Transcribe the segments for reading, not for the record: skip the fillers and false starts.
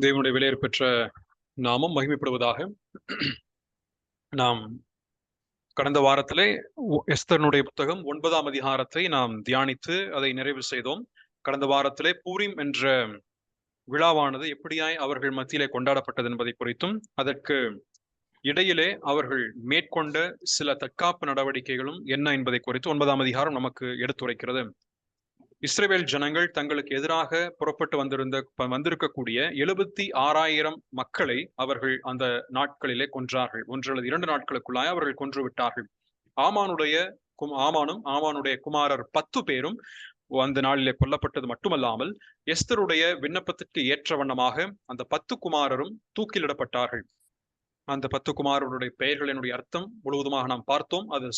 தேவனுடைய விலையேற பெற்ற நாமம் மகிமைப்படுவதாக. நாம் கடந்த வாரத்திலே எஸ்தர்னுடைய புத்தகம் 9ஆம் அதிகாரத்தை நாம் தியானித்து அதை நிறைவு செய்தோம். கடந்த வாரத்திலே பூரிம் என்ற விழாவானது எப்படியாய் அவர்கள் மத்தியிலே கொண்டாடப்பட்டது என்பதை குறித்தும், அதற்கு இடையிலே அவர்கள் மேற்கொண்ட சில தற்காப்பு நடவடிக்கைகளும் என்ன என்பதை குறித்து 9ஆம் அதிகாரம் நமக்கு எடுத்துரைக்கிறது. இஸ்ரவேல் ஜனங்கள் தங்களுக்கு எதிராக புறப்பட்டு வந்திருக்கக்கூடிய 76,000 மக்களை அவர்கள் அந்த நாட்களிலே கொன்றார்கள். 1 அல்லது 2 நாட்களுக்குள்ளாய் அவர்கள் கொன்று விட்டார்கள். ஆமானுடைய குமாரர் 10 பேரும் அந்த நாளிலே கொல்லப்பட்டது மட்டுமல்லாமல், எஸ்தருடைய விண்ணப்பத்திற்கு ஏற்ற வண்ணமாக அந்த 10 குமாரரும் தூக்கிலிடப்பட்டார்கள். அந்த 10 குமாரருடைய பெயர்களினுடைய அர்த்தம் முழுவதுமாக நாம் பார்த்தோம். அது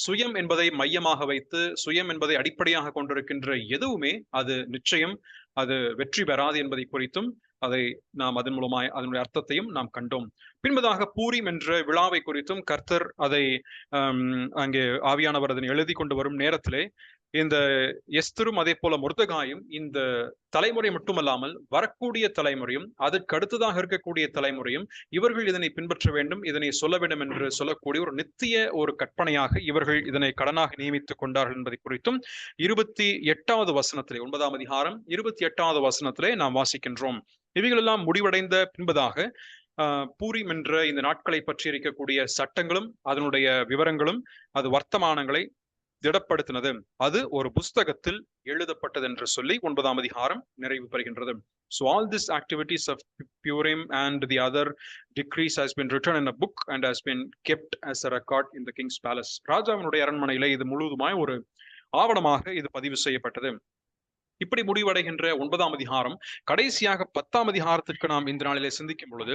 சுயம் என்பதை மையமாக வைத்து, சுயம் என்பதை அடிப்படையாக கொண்டிருக்கின்ற எதுவுமே அது நிச்சயம் அது வெற்றி பெறாது என்பதை குறித்தும் அதை நாம் அதன் மூலமாய் அதனுடைய அர்த்தத்தையும் நாம் கண்டோம். பின்பதாக பூரிம் என்ற விழாவை குறித்தும் கர்த்தர் அதை அங்கே ஆவியானவர் அதனை எழுதி கொண்டு வரும் நேரத்திலே இந்த எஸ்தரும் அதே போல மொர்தெகாயும் இந்த தலைமுறை மட்டுமல்லாமல் வரக்கூடிய தலைமுறையும் அதற்கு அடுத்ததாக இருக்கக்கூடிய தலைமுறையும் இவர்கள் இதனை பின்பற்ற வேண்டும், இதனை சொல்ல வேண்டும் என்று சொல்லக்கூடிய ஒரு நித்திய ஒரு கற்பனையாக இவர்கள் இதனை கடனாக நியமித்துக் கொண்டார்கள் என்பதை குறித்தும் 28வது வசனத்திலே 9ஆம் அதிகாரம் 28வது வசனத்திலே நாம் வாசிக்கின்றோம். இவைகளெல்லாம் முடிவடைந்த பின்பதாக பூரிம் என்ற இந்த நாட்களை பற்றி இருக்கக்கூடிய சட்டங்களும் அதனுடைய விவரங்களும் அது வர்த்தமானங்களை திடப்படுத்தினது. அது ஒரு புஸ்தகத்தில் எழுதப்பட்டது என்று சொல்லி 9ஆம் அதிகாரம் நிறைவு பெறுகின்றது. So all these activities of Purim and the other decrees has been written in a book and has been kept as a record in the king's palace. ராஜாவினுடைய அரண்மனையிலே இது முழுவதுமாய் ஒரு ஆவணமாக இது பதிவு செய்யப்பட்டது. இப்படி முடிவடைகின்ற 9ஆம் அதிகாரம் கடைசியாக 10ஆம் அதிகாரத்திற்கு நாம் இந்த நாளிலே சிந்திக்கும் பொழுது,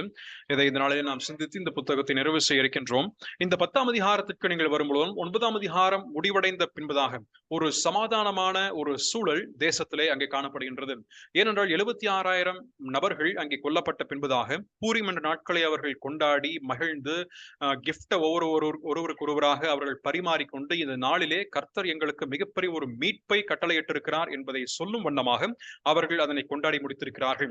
இந்த நாளிலே நாம் சிந்தித்து இந்த புத்தகத்தை நிறைவு செய்ய இருக்கின்றோம். இந்த 10ஆம் அதிகாரத்திற்கு நீங்கள் வரும்பொழுதும் 9ஆம் அதிகாரம் முடிவடைந்த பின்பதாக ஒரு சமாதானமான ஒரு சூழல் தேசத்திலே அங்கே காணப்படுகின்றது. ஏனென்றால் 76,000 நபர்கள் அங்கே கொல்லப்பட்ட பின்பதாக பூரிம் என்ற நாட்களை அவர்கள் கொண்டாடி மகிழ்ந்து கிஃப்ட ஒருவருக்கொருவராக அவர்கள் பரிமாறிக்கொண்டு இந்த நாளிலே கர்த்தர் எங்களுக்கு மிகப்பெரிய ஒரு மீட்பை கட்டளையிட்டிருக்கிறார் என்பதை சொல்லும் வண்ணமாக அவர்கள் அதனை கொண்டாடி முடித்திருக்கிறார்கள்.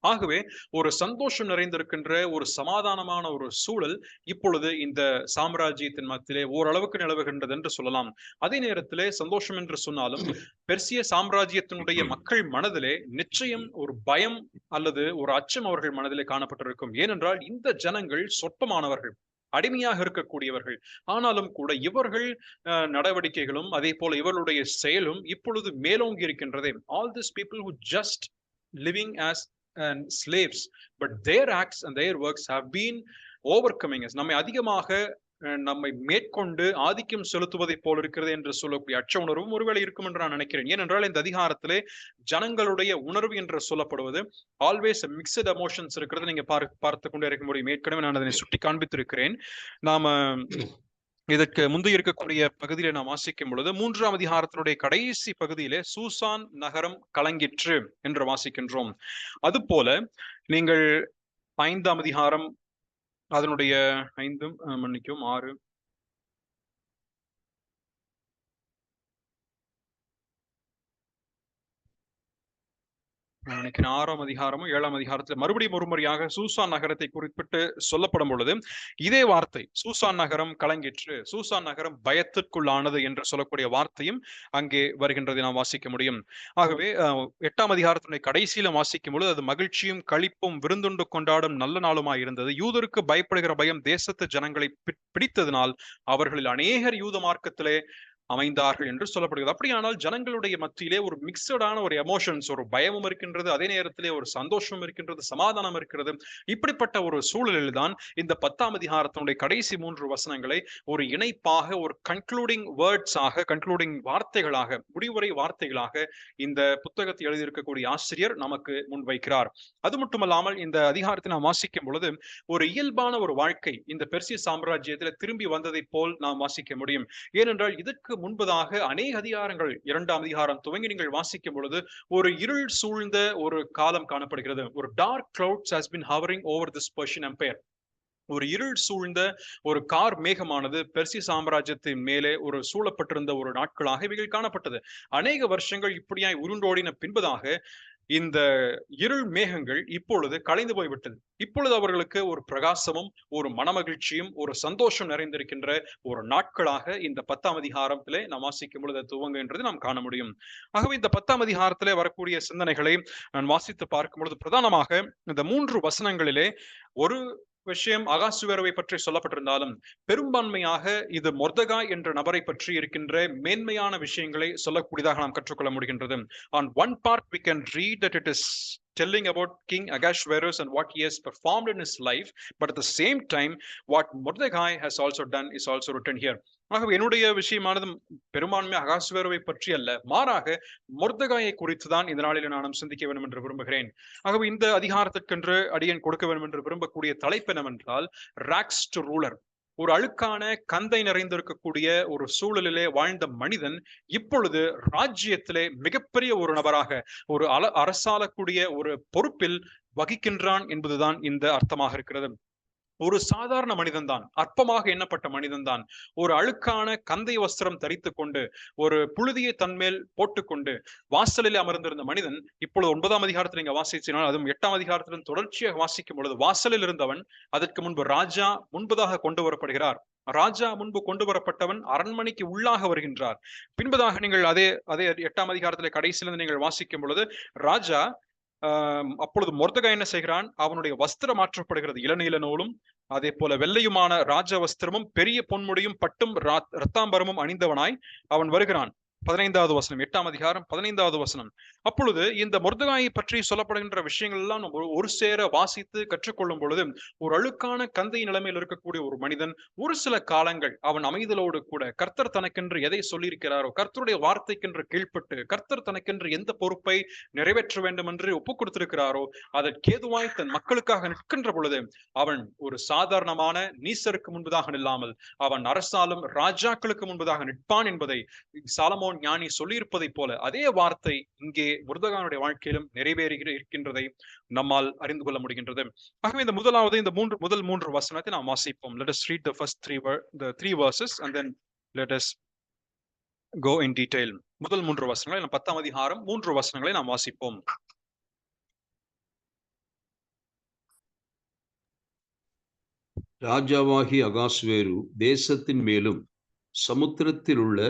ஆகவே ஒரு சந்தோஷம் நிறைந்திருக்கின்ற ஒரு சமாதானமான ஒரு சூழல் இப்பொழுது இந்த சாம்ராஜ்யத்தின் மத்தியிலே ஓரளவுக்கு நிலவுகின்றது என்று சொல்லலாம். அதே நேரத்திலே சந்தோஷம் என்று சொன்னாலும் பெர்சிய சாம்ராஜ்யத்தினுடைய மக்கள் மனதிலே நிச்சயம் ஒரு பயம் அல்லது ஒரு அச்சம் அவர்கள் மனதிலே காணப்பட்டிருக்கும். ஏனென்றால் இந்த ஜனங்கள் சொற்பமானவர்கள், அடிமையாக இருக்கக்கூடியவர்கள். ஆனாலும் கூட இவர்கள் நடவடிக்கைகளும் அதே போல இவர்களுடைய செயலும் இப்பொழுது மேலோங்கி இருக்கின்றதே. All these people who just living as slaves, but their acts and their works have been overcoming us. நம்மை மேற்கொண்டு ஆதிக்கம் செலுத்துவதை போல இருக்கிறது என்று சொல்லக்கூடிய அச்ச உணர்வும் ஒருவேளை இருக்கும் என்று நான் நினைக்கிறேன். ஏனென்றால் இந்த அதிகாரத்திலே ஜனங்களுடைய உணர்வு என்று சொல்லப்படுவது ஆல்வேஸ் மிக்சட் எமோஷன்ஸ் இருக்கிறது நீங்க பார்த்து கொண்டே இருக்க முடியும். ஏற்கனவே நான் அதனை சுட்டி காண்பித்திருக்கிறேன். நாம இதற்கு முந்தைய இருக்கக்கூடிய பகுதியில நாம் வாசிக்கும் பொழுது 3ஆம் அதிகாரத்தினுடைய கடைசி பகுதியிலே சூசான் நகரம் கலங்கிற்று என்று வாசிக்கின்றோம். அது போல நீங்கள் 5ஆம் அதிகாரம் அதனுடைய 6 நினைக்கிறேன் 6ஆம் அதிகாரமும் 7ஆம் அதிகாரத்தில் மறுபடியும் ஒருமுறையாக சூசான் நகரத்தை குறிப்பிட்டு சொல்லப்படும் பொழுது இதே வார்த்தை சூசான் நகரம் கலங்கிற்று, சூசான் நகரம் பயத்திற்குள்ளானது என்று சொல்லக்கூடிய வார்த்தையும் அங்கே வருகின்றதை நாம் வாசிக்க முடியும். ஆகவே 8ஆம் அதிகாரத்தினுடைய கடைசியில வாசிக்கும் பொழுது அது மகிழ்ச்சியும் களிப்பும் விருந்துண்டு கொண்டாடும் நல்ல நாளுமாய் இருந்தது. யூதருக்கு பயப்படுகிற பயம் தேசத்து ஜனங்களை பிடித்ததினால் அவர்களில் அநேகர் யூத மார்க்கத்திலே அமைந்தார்கள் என்று சொல்லப்படுகிறது. அப்படியானால் ஜனங்களுடைய மத்தியிலே ஒரு மிக்சடான ஒரு எமோஷன்ஸ், ஒரு பயமும் இருக்கின்றது, அதே நேரத்திலே ஒரு சந்தோஷம் இருக்கின்றது, சமாதானம் இருக்கிறது. இப்படிப்பட்ட ஒரு சூழலில் தான் இந்த 10ஆம் அதிகாரத்தினுடைய கடைசி 3 வசனங்களை ஒரு இணைப்பாக, ஒரு கன்க்ளூடிங் வேர்ட்ஸாக, கன்க்ளூடிங் வார்த்தைகளாக, முடிவுரை வார்த்தைகளாக இந்த புத்தகத்தை எழுதியிருக்கக்கூடிய ஆசிரியர் நமக்கு முன்வைக்கிறார். அது மட்டுமல்லாமல் இந்த அதிகாரத்தை நாம் வாசிக்கும் பொழுது ஒரு இயல்பான ஒரு வாழ்க்கை இந்த பெர்சிய சாம்ராஜ்யத்தில் திரும்பி வந்ததை போல் நாம் வாசிக்க முடியும். ஏனென்றால் இதற்கு முன்பதாக அநேக அதிகாரங்கள் 2ஆம் அதிகாரம் துவங்கி நீங்கள் வாசிக்கும் பொழுது ஒரு இருள் சூழ்ந்த ஒரு காலம் காணப்படுகிறது. ஒரு dark clouds has been hovering over this Persian empire. ஒரு இருள் சூழ்ந்த ஒரு கார் மேகமானது பெர்சிய சாம்ராஜ்யத்தின் மேலே ஒரு சூழப்பட்டிருந்த ஒரு நாட்களாக இவைகள் காணப்பட்டது. அநேக வருஷங்கள் இப்படியாய் உருண்டோடின பின்பதாக இந்த இருள் மேகங்கள் இப்பொழுது கலைந்து போய்விட்டது. இப்பொழுது அவர்களுக்கு ஒரு பிரகாசமும் ஒரு மனமகிழ்ச்சியும் ஒரு சந்தோஷம் நிறைந்திருக்கின்ற ஒரு நாட்களாக இந்த 10ஆம் அதிகாரத்திலே நாம் வாசிக்கும் பொழுது துவங்குகின்றது நாம் காண முடியும். ஆகவே இந்த 10ஆம் அதிகாரத்திலே வரக்கூடிய சிந்தனைகளை நான் வாசித்து பார்க்கும் பொழுது பிரதானமாக இந்த 3 வசனங்களிலே ஒரு விஷயம் அகாசுவேருவை பற்றி சொல்லப்பட்டிருந்தாலும் பெரும்பான்மையாக இது மொர்தெகாய் என்ற நபரை பற்றி இருக்கின்ற மேன்மையான விஷயங்களை சொல்லக்கூடியதாக நாம் கற்றுக்கொள்ள முடிகின்றது. On one part we can read that it is telling about King Ahasuerus and what he has performed in his life, but at the same time what Mordecai has also done is also written here. ஆகவே என்னுடைய விஷயமானது பெரும்பான்மை அகாசுவேருவை பற்றி அல்ல, மாறாக மொர்தெகாயை குறித்து தான் இந்த நாளில் நான் சிந்திக்க வேண்டும் என்று விரும்புகிறேன். ஆகவே இந்த அதிகாரத்திற்கென்று அடியேன் கொடுக்க வேண்டும் என்று விரும்பக்கூடிய தலைப்பு என்னவென்றால் ராக்ஸ் டு ரூலர். ஒரு அழுக்கான கந்தை நிறைந்திருக்கக்கூடிய ஒரு சூழலிலே வாழ்ந்த மனிதன் இப்பொழுது ராஜ்யத்திலே மிகப்பெரிய ஒரு நபராக ஒரு அரசாளக்கூடிய ஒரு பொறுப்பில் வகிக்கின்றான் என்பதுதான் இந்த அர்த்தமாக இருக்கிறது. ஒரு சாதாரண மனிதன் தான், அற்பமாக எண்ணப்பட்ட மனிதன் தான், ஒரு அழுக்கான கந்தை வஸ்திரம் தரித்து கொண்டு ஒரு புழுதியை தன்மேல் போட்டுக்கொண்டு வாசலில் அமர்ந்திருந்த மனிதன் இப்பொழுது 9ஆம் அதிகாரத்தில் நீங்க வாசிச்சினால், அதுவும் 8ஆம் அதிகாரத்திலும் தொடர்ச்சியாக வாசிக்கும் பொழுது வாசலில் இருந்தவன் அதற்கு முன்பு ராஜா முன்பதாக கொண்டு வரப்படுகிறார். ராஜா முன்பு கொண்டு வரப்பட்டவன் அரண்மனைக்கு உள்ளாக வருகின்றார். பின்பதாக நீங்கள் அதே 8ஆம் அதிகாரத்திலே கடைசியிலிருந்து நீங்கள் வாசிக்கும் பொழுது ராஜா அப்பொழுது மொர்தெகாய் என்ன செய்கிறான், அவனுடைய வஸ்திரம் மாற்றப்படுகிறது, இளநீல நூலும் அதே போல வெள்ளையுமான ராஜ வஸ்திரமும் பெரிய பொன்முடியும் பட்டும் இரத்தாம்பரமும் அணிந்தவனாய் அவன் வருகிறான். 15வது வசனம், 8ஆம் அதிகாரம் 15வது வசனம். அப்பொழுது இந்த மொர்தெகாயை பற்றி சொல்லப்படுகின்ற விஷயங்கள் எல்லாம் நம்ம ஒரு சேர வாசித்து கற்றுக்கொள்ளும் பொழுது ஒரு அழுக்கான கந்தை நிலைமையில் இருக்கக்கூடிய ஒரு மனிதன் ஒரு சில காலங்கள் அவன் அமைதலோடு கூட கர்த்தர் தனக்கென்று எதை சொல்லியிருக்கிறாரோ, கர்த்தருடைய வார்த்தைக்கென்று கீழ்ப்பட்டு கர்த்தர் தனக்கென்று எந்த பொறுப்பை நிறைவேற்ற வேண்டும் என்று ஒப்புக் கொடுத்திருக்கிறாரோ அதற்கேதுவாய் தன் மக்களுக்காக நிற்கின்ற பொழுது அவன் ஒரு சாதாரணமான நீசருக்கு முன்பதாக நில்லாமல் அவன் அரசாலும் ராஜாக்களுக்கு முன்பதாக நிற்பான் என்பதை சாலமோன் ஞானி சொல்லியிருப்பதை போல அதே வார்த்தை இங்கே மொர்தெகாயுடைய வாழ்க்கையிலும் நிறைவேறி இருக்கின்றதை நம்மால் அறிந்து கொள்ள முடிகின்றது. ஆகவே இந்த முதல் மூன்று வசனத்தை நாம் வாசிப்போம். Let us read the first three verses and then let us go in detail. முதல் 3 வசனங்களை 10ஆம் அதிகாரம் 3 வசனங்களை நாம் வாசிப்போம். ராஜாவாகி அகாசுவேரு தேசத்தின் மேலும் சமுத்திரத்தில் உள்ள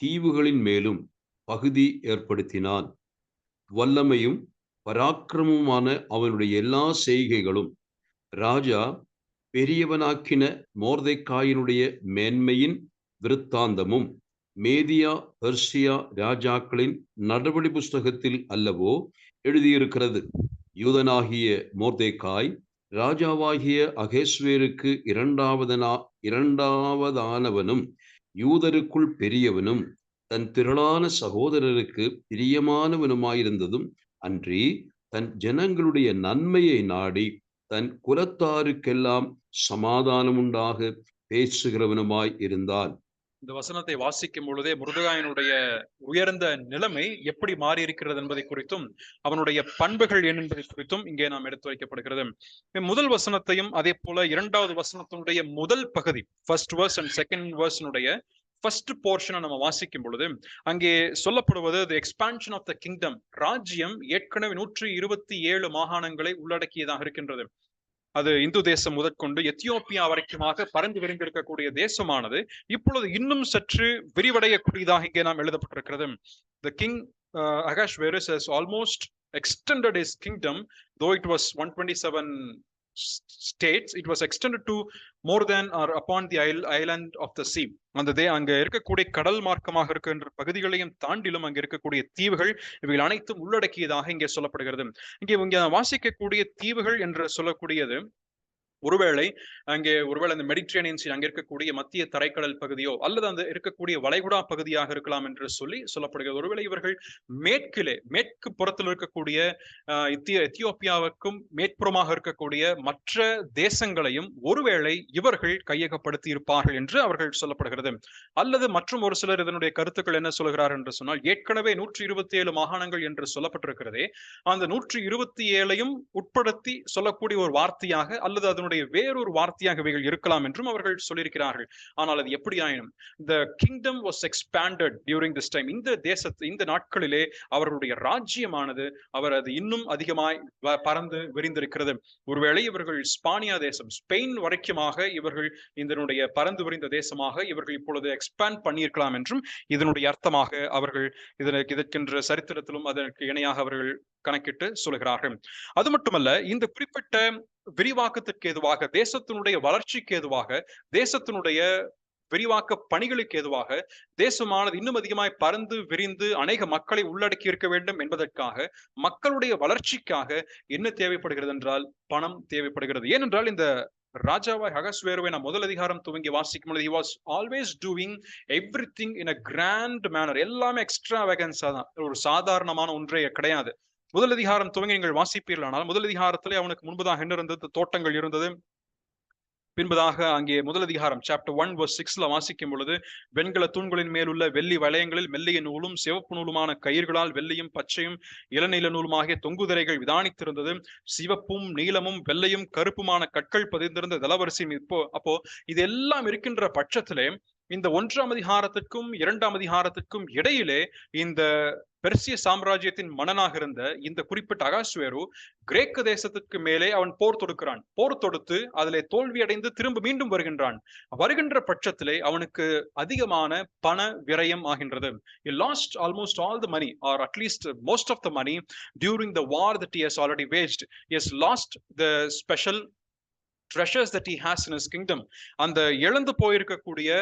தீவுகளின் மேலும் பகுதி ஏற்படுத்தினான். வல்லமையும் பராக்கிரமுமான அவனுடைய எல்லா செய்கைகளும் ராஜா பெரியவனாக்கின மொர்தெகாயினுடைய மேன்மையின் விருத்தாந்தமும் மேதியா பெர்சியா ராஜாக்களின் நடபடி புஸ்தகத்தில் அல்லவோ எழுதியிருக்கிறது. யூதனாகிய மொர்தெகாய் ராஜாவாகிய அகேஸ்வேருக்கு இரண்டாவதானவனும் யூதருக்குள் பெரியவனும் தன் திரளான சகோதரருக்கு பிரியமானவனுமாயிருந்ததும் அன்றி தன் ஜனங்களுடைய நன்மையை நாடி தன் குலத்தாருக்கெல்லாம் சமாதானம் உண்டாக பேசுகிறவனுமாய் இருந்தான். இந்த வசனத்தை வாசிக்கும் பொழுதே மொர்தெகாயினுடைய உயர்ந்த நிலைமை எப்படி மாறி இருக்கிறது என்பதை குறித்தும் அவனுடைய பண்புகள் என்ன என்பதை குறித்தும் இங்கே நாம் எடுத்து வைக்கப்படுகிறது. முதல் வசனத்தையும் அதே போல 2வது வசனத்தினுடைய முதல் பகுதி ஃபர்ஸ்ட் வேர்ஸ் அண்ட் செகண்ட் வேர்ஸ்னுடைய ஃபர்ஸ்ட் போர்ஷனை நம்ம வாசிக்கும் பொழுது அங்கே சொல்லப்படுவது the expansion of the kingdom. ராஜ்யம் ஏற்கனவே 127 மாகாணங்களை உள்ளடக்கியதாக இருக்கின்றது. அது இந்து தேசம் முதற்கொண்டு எத்தியோப்பியா வரைக்குமாக பறந்து விரிந்திருக்கக்கூடிய தேசமானது இப்பொழுது இன்னும் சற்று விரிவடையக்கூடியதாக இங்கே நாம் எழுதப்பட்டிருக்கிறது. The king Ahasuerus has almost extended his kingdom, though it was 127 states, it was extended to more than or upon the island of the sea. அங்க இருக்கக்கூடிய கடல் மார்க்கமாக இருக்கின்ற பகுதிகளையும் தாண்டிலும் அங்க இருக்கக்கூடிய தீவுகள் இவைகள் அனைத்தும் உள்ளடக்கியதாக இங்கே சொல்லப்படுகிறது. இங்கே வாசிக்கக்கூடிய தீவுகள் என்று சொல்லக்கூடியது ஒருவேளை அந்த மெடிட்டரேனியன் சீ அங்க இருக்கக்கூடிய மத்திய தரைக்கடல் பகுதியோ அல்லது அந்த இருக்கக்கூடிய வளைகுடா பகுதியாக இருக்கலாம் என்று சொல்லப்படுகிறது. ஒருவேளை இவர்கள் மேற்கு புறத்தில் இருக்கக்கூடிய எத்தியோப்பியாவுக்கும் மேற்புறமாக இருக்கக்கூடிய மற்ற தேசங்களையும் ஒருவேளை இவர்கள் கையகப்படுத்தி இருப்பார்கள் என்று அவர்கள் சொல்லப்படுகிறது. அல்லது மற்றும் ஒரு சிலர் இதனுடைய கருத்துக்கள் என்ன சொல்கிறார் என்று சொன்னால், ஏற்கனவே 127 மாகாணங்கள் என்று சொல்லப்பட்டிருக்கிறதே, அந்த 127ஐயும் உட்படுத்தி சொல்லக்கூடிய ஒரு வார்த்தையாக அல்லது அதனுடைய அதனுடைய வேறொரு வார்த்தையாக இவைகள் இருக்கலாம் என்றும் அவர்கள் சொல்லியிருக்கிறார்கள். ஆனால் அது எப்படி ஆயினும் the kingdom was expanded during this time. இந்த நாட்களிலே அவர்களுடைய ராஜ்யமானது அது இன்னும் அதிகமாய் பறந்து விரிந்திருக்கிறது. ஒருவேளை இவர்கள் ஸ்பானியா தேசம், ஸ்பெயின் வரைக்குமாக இவர்கள் இதனுடைய பறந்து விரிந்த தேசமாக இவர்கள் இப்பொழுது எக்ஸ்பேண்ட் பண்ணியிருக்கலாம் என்றும் இதனுடைய அர்த்தமாக அவர்கள் இதற்கென்ற சரித்திரத்திலும் அதற்கு இணையாக அவர்கள் கணக்கிட்டு சொல்கிறார்கள். அது மட்டுமல்ல, இந்த குறிப்பிட்ட விரிவாக்கத்திற்கு ஏதுவாக, தேசத்தினுடைய வளர்ச்சிக்கு ஏதுவாக, தேசத்தினுடைய விரிவாக்க பணிகளுக்கு ஏதுவாக தேசமானது இன்னும் அதிகமாய் பறந்து விரிந்து அநேக மக்களை உள்ளடக்கி இருக்க வேண்டும் என்பதற்காக, மக்களுடைய வளர்ச்சிக்காக என்ன தேவைப்படுகிறது என்றால் பணம் தேவைப்படுகிறது. ஏனென்றால் இந்த ராஜாவாய் அகஸ்வேருவை நாம் முதல் அதிகாரம் துவங்கி வாசிக்கும் பொழுது he was always doing everything in a grand manner. எல்லாமே எக்ஸ்ட்ராவேகன்ஸா தான், ஒரு சாதாரணமான ஒன்றே கிடையாது. முதல் அதிகாரம் துவங்கி நீங்கள் வாசிப்பீர்கள். ஆனால் முதல் அதிகாரத்திலே அவனுக்கு முன்பதாக என்ன இருந்தது? தோட்டங்கள் இருந்தது. பின்பதாக அங்கே முதல் அதிகாரம் சாப்டர் 1 verse 6ல வாசிக்கும் பொழுது வெண்கல தூண்களின் மேலுள்ள வெள்ளி வளையங்களில் மெல்லிய நூலும் சிவப்பு நூலுமான கயிர்களால் வெள்ளியும் பச்சையும் இளநீல நூலுமாகிய தொங்குதிரைகள் விதானித்திருந்தது. சிவப்பும் நீலமும் வெள்ளையும் கருப்புமான கற்கள் பதிந்திருந்த தலவரிசையும் அப்போ இதெல்லாம் இருக்கின்ற பட்சத்திலே இந்த 1ஆம் அதிகாரத்திற்கும் 2ஆம் அதிகாரத்திற்கும் இடையிலே இந்த பெர்சிய சாம்ராஜ்யத்தின் மன்னனாக இருந்த இந்த குறிப்பிட்ட அகாஸ்வேரு கிரேக்க தேசத்திற்கு மேலே அவன் போர் தொடுக்கிறான். போர் தொடுத்து அதிலே தோல்வி அடைந்து திரும்ப மீண்டும் வருகின்றான். வருகின்ற பட்சத்திலே அவனுக்கு அதிகமான பண விரயம் ஆகின்றது. He lost almost all the money, or at least most of the money during the war that he has already waged. He has lost the special treasures that he has in his kingdom. அந்த இழந்து போயிருக்கக்கூடிய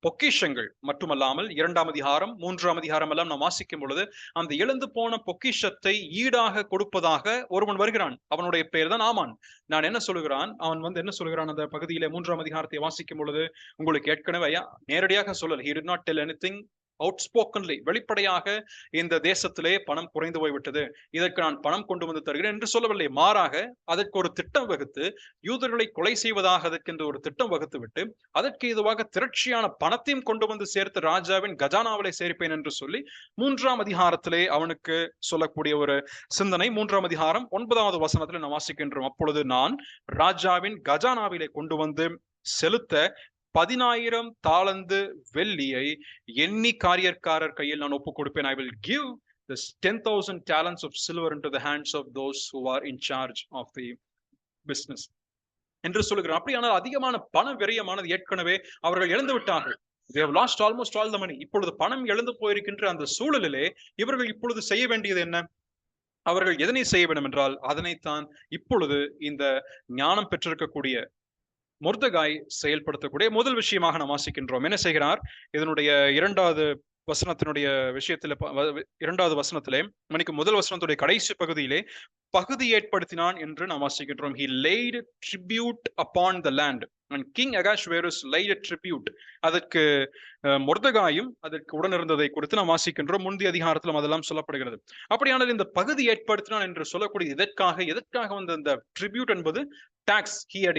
பொக்கிஷங்கள் மட்டுமல்லாமல் 2ஆம் அதிகாரம் 3ஆம் அதிகாரம் எல்லாம் நாம் வாசிக்கும் பொழுது அந்த இழந்து போன பொக்கிஷத்தை ஈடாக கொடுப்பதாக ஒருவன் வருகிறான். அவனுடைய பெயர் தான் ஆமான். நான் என்ன சொல்லுகிறான், அவன் என்ன சொல்லுகிறான் அந்த பகுதியிலே 3ஆம் அதிகாரத்தை வாசிக்கும் பொழுது, உங்களுக்கு ஏற்கனவே நேரடியாக சொல்லல, he did not tell anything outspokenly, வெளிப்படையாக இந்த தேசத்திலே பணம் குறைந்து போய்விட்டது, இதற்கு நான் பணம் கொண்டு வந்து தருகிறேன் என்று சொல்லவில்லை. மாறாக அதற்கு ஒரு திட்டம் வகுத்து, யூதர்களை கொலை செய்வதாக அதற்கு ஒரு திட்டம் வகுத்து விட்டு அதற்கு இதுவாக திரட்சியான பணத்தையும் கொண்டு வந்து சேர்த்து ராஜாவின் கஜானாவிலே சேர்ப்பேன் என்று சொல்லி 3ஆம் அதிகாரத்திலே அவனுக்கு சொல்லக்கூடிய ஒரு சிந்தனை. 3ஆம் அதிகாரம் 9வது வசனத்தில் நாம் வாசிக்கின்றோம். அப்பொழுது நான் ராஜாவின் கஜானாவிலே கொண்டு வந்து செலுத்த 10,000 தாலந்து வெள்ளியை எண்ணி காரியக்காரர் கையில் நான் ஒப்புக் கொடுப்பேன். I will give this 10,000 talents of silver into the hands of those who are in charge of the business என்று சொல்லுகிறார். அப்படியானால் அதிகமான பண விரயமானது ஏற்கனவே அவர்கள் இழந்து விட்டார்கள். They have lost almost all the money. இப்பொழுது பணம் இழந்து போயிருக்கின்ற அந்த சூழலிலே இவர்கள் இப்பொழுது செய்ய வேண்டியது என்ன? அவர்கள் எதனை செய்ய வேண்டும் என்றால் அதனைத்தான் இப்பொழுது இந்த ஞானம் பெற்றிருக்கக்கூடிய மொர்தெகாய் செயல்படுத்தக்கூடிய முதல் விஷயமாக நாம் வாசிக்கின்றோம். என்ன செய்கிறார்? இதனுடைய 2வது வசனத்தினுடைய விஷயத்திலே, 2வது வசனத்திலே, முதல் வசனத்துடைய கடைசி பகுதியிலே பகுதி ஏற்படுத்தினான் என்று நாம் வாசிக்கின்றோம். He laid tribute upon the land and King Ahasuerus laid a tribute. அதற்கு மொர்தெகாயும் அதற்கு உடனிருந்ததை குறித்து நாம் வாசிக்கின்றோம். முந்தைய அதிகாரத்திலும் அதெல்லாம் சொல்லப்படுகிறது. அப்படியானால் இந்த பகுதி ஏற்படுத்தினான் என்று சொல்லக்கூடிய எதற்காக வந்த இந்த ட்ரிபியூட் என்பது tax. He had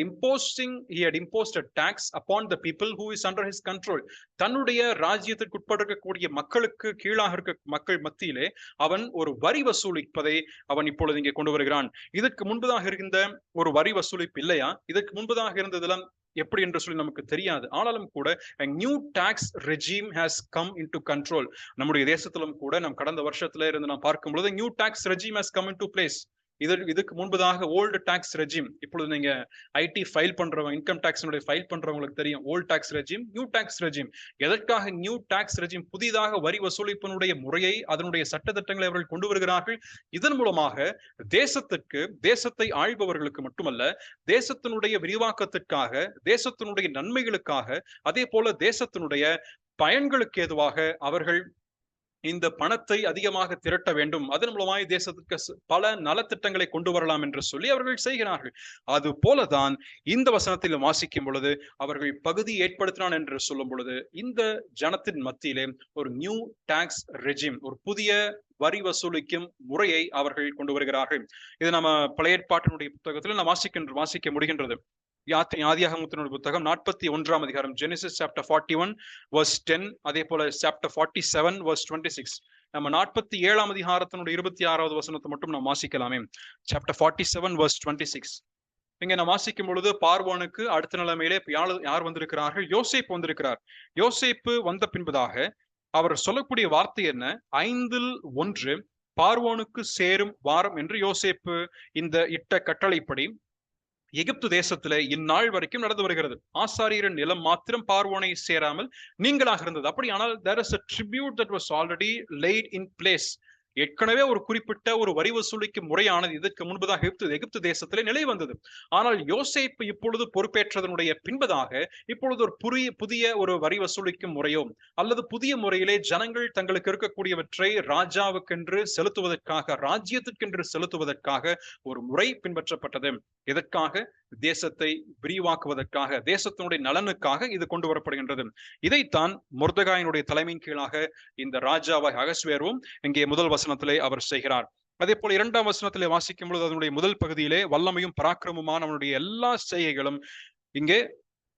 imposed a tax upon the people who is under his control. தன்னுடைய ராஜ்யத்திற்கு உட்பட்டிருக்கக்கூடிய மக்களுக்கு கீழாக இருக்க மக்கள் மத்தியிலே அவன் ஒரு வரி வசூலிப்பதை அவன் இப்பொழுது இங்கே கொண்டு வருகிறான். இதற்கு முன்பதாக இருந்த ஒரு வரி வசூலிப்பு இல்லையா? இதற்கு முன்பதாக இருந்ததெல்லாம் எப்படி என்று சொல்லி நமக்கு தெரியாது. ஆனாலும் கூட a new tax regime has come into control. நம்முடைய தேசத்திலும் கூட நாம் கடந்த வருஷத்துல இருந்து நாம் பார்க்கும் பொழுது new tax regime has come into place. இதுக்கு முன்பதாக ஓல்டு டாக்ஸ் ரெஜிம், இப்பொழுது நீங்க ஐடி ஃபைல் பண்றவங்க, இன்கம் டாக்ஸினுடைய ஃபைல் பண்றவங்களுக்கு தெரியும் old tax regime, new tax regime. எதற்காக நியூ டாக்ஸ் ரெஜிம்? புதிதாக வரி வசூலிப்பினுடைய முறையை, அதனுடைய சட்டத்திட்டங்களை அவர்கள் கொண்டு வருகிறார்கள். இதன் மூலமாக தேசத்தை ஆள்பவர்களுக்கு மட்டுமல்ல, தேசத்தினுடைய விரிவாக்கத்திற்காக, தேசத்தினுடைய நன்மைகளுக்காக, அதே போல தேசத்தினுடைய பயன்களுக்கு ஏதுவாக அவர்கள் இந்த பணத்தை அதிகமாக திரட்ட வேண்டும், அதன் மூலமாய் தேசத்திற்கு பல நலத்திட்டங்களை கொண்டு வரலாம் என்று சொல்லி அவர்கள் செய்கிறார்கள். அது போலதான் இந்த வசனத்தில் வாசிக்கும் பொழுது அவர்கள் பகுதி ஏற்படுத்தினான் என்று சொல்லும் பொழுது இந்த ஜனத்தின் மத்தியிலே ஒரு நியூ டாக்ஸ் ரெஜிம், ஒரு புதிய வரி வசூலிக்கும் முறையை அவர்கள் கொண்டு வருகிறார்கள். இது நம்ம பழைய ஏற்பாட்டினுடைய புத்தகத்தில் நாம் வாசிக்க முடிகின்றது. ஆதியாகமத்தினுடைய புத்தகம் 41ஆம் அதிகாரம், Genesis chapter 41 verse 10, அதே போல chapter 47 verse 26. நம்ம 47ஆம் அதிகாரத்தினுடைய 26வது வசனத்தை மட்டும் நாம் வாசிக்கலாமே. chapter 47 verse 26. இங்க நான் வாசிக்கும் பொழுது பார்வோனுக்கு அடுத்த நிலைமையிலே யார் வந்திருக்கிறார்கள்? யோசேப்பு வந்திருக்கிறார். யோசேப்பு வந்த பின்பதாக அவர் சொல்லக்கூடிய வார்த்தை என்ன? 5-1 பார்வோனுக்கு சேரும் வாரம் என்று யோசேப்பு இந்த இட்ட கட்டளைப்படி எகிப்து தேசத்துல இந்நாள் வரைக்கும் நடந்து வருகிறது. ஆசாரியரின் நிலம் மாத்திரம் பார்வோனை சேராமல் நீங்களாக இருந்தது. அப்படியானால் there is a tribute that was already laid in place. ஏற்கனவே ஒரு குறிப்பிட்ட ஒரு வரி வசூலிக்கும் முறையானது இதற்கு முன்பதாக எகிப்து தேசத்திலே நிலை வந்தது. ஆனால் யோசேப்பு இப்பொழுது பொறுப்பேற்றதனுடைய பின்பதாக இப்பொழுது ஒரு புதிய ஒரு வரி வசூலிக்கும் முறையோ அல்லது புதிய முறையிலே ஜனங்கள் தங்களுக்கு இருக்கக்கூடியவற்றை ராஜாவுக்கென்று செலுத்துவதற்காக, ராஜ்யத்திற்கென்று செலுத்துவதற்காக ஒரு முறை பின்பற்றப்பட்டது. எதற்காக? தேசத்தை விரிவாக்குவதற்காக, தேசத்தினுடைய நலனுக்காக இது கொண்டு வரப்படுகின்றது. இதைத்தான் மொர்தெகாயினுடைய தலைமையின் கீழாக இந்த ராஜாவாய் அகஸ்வேருவும் இங்கே முதல் வசனத்திலே அவர் செய்கிறார். அதே போல 2ஆம் வசனத்திலே வாசிக்கும் பொழுது அதனுடைய முதல் பகுதியிலே வல்லமையும் பராக்கிரமுமான அவனுடைய எல்லா செய்கைகளும் இங்கே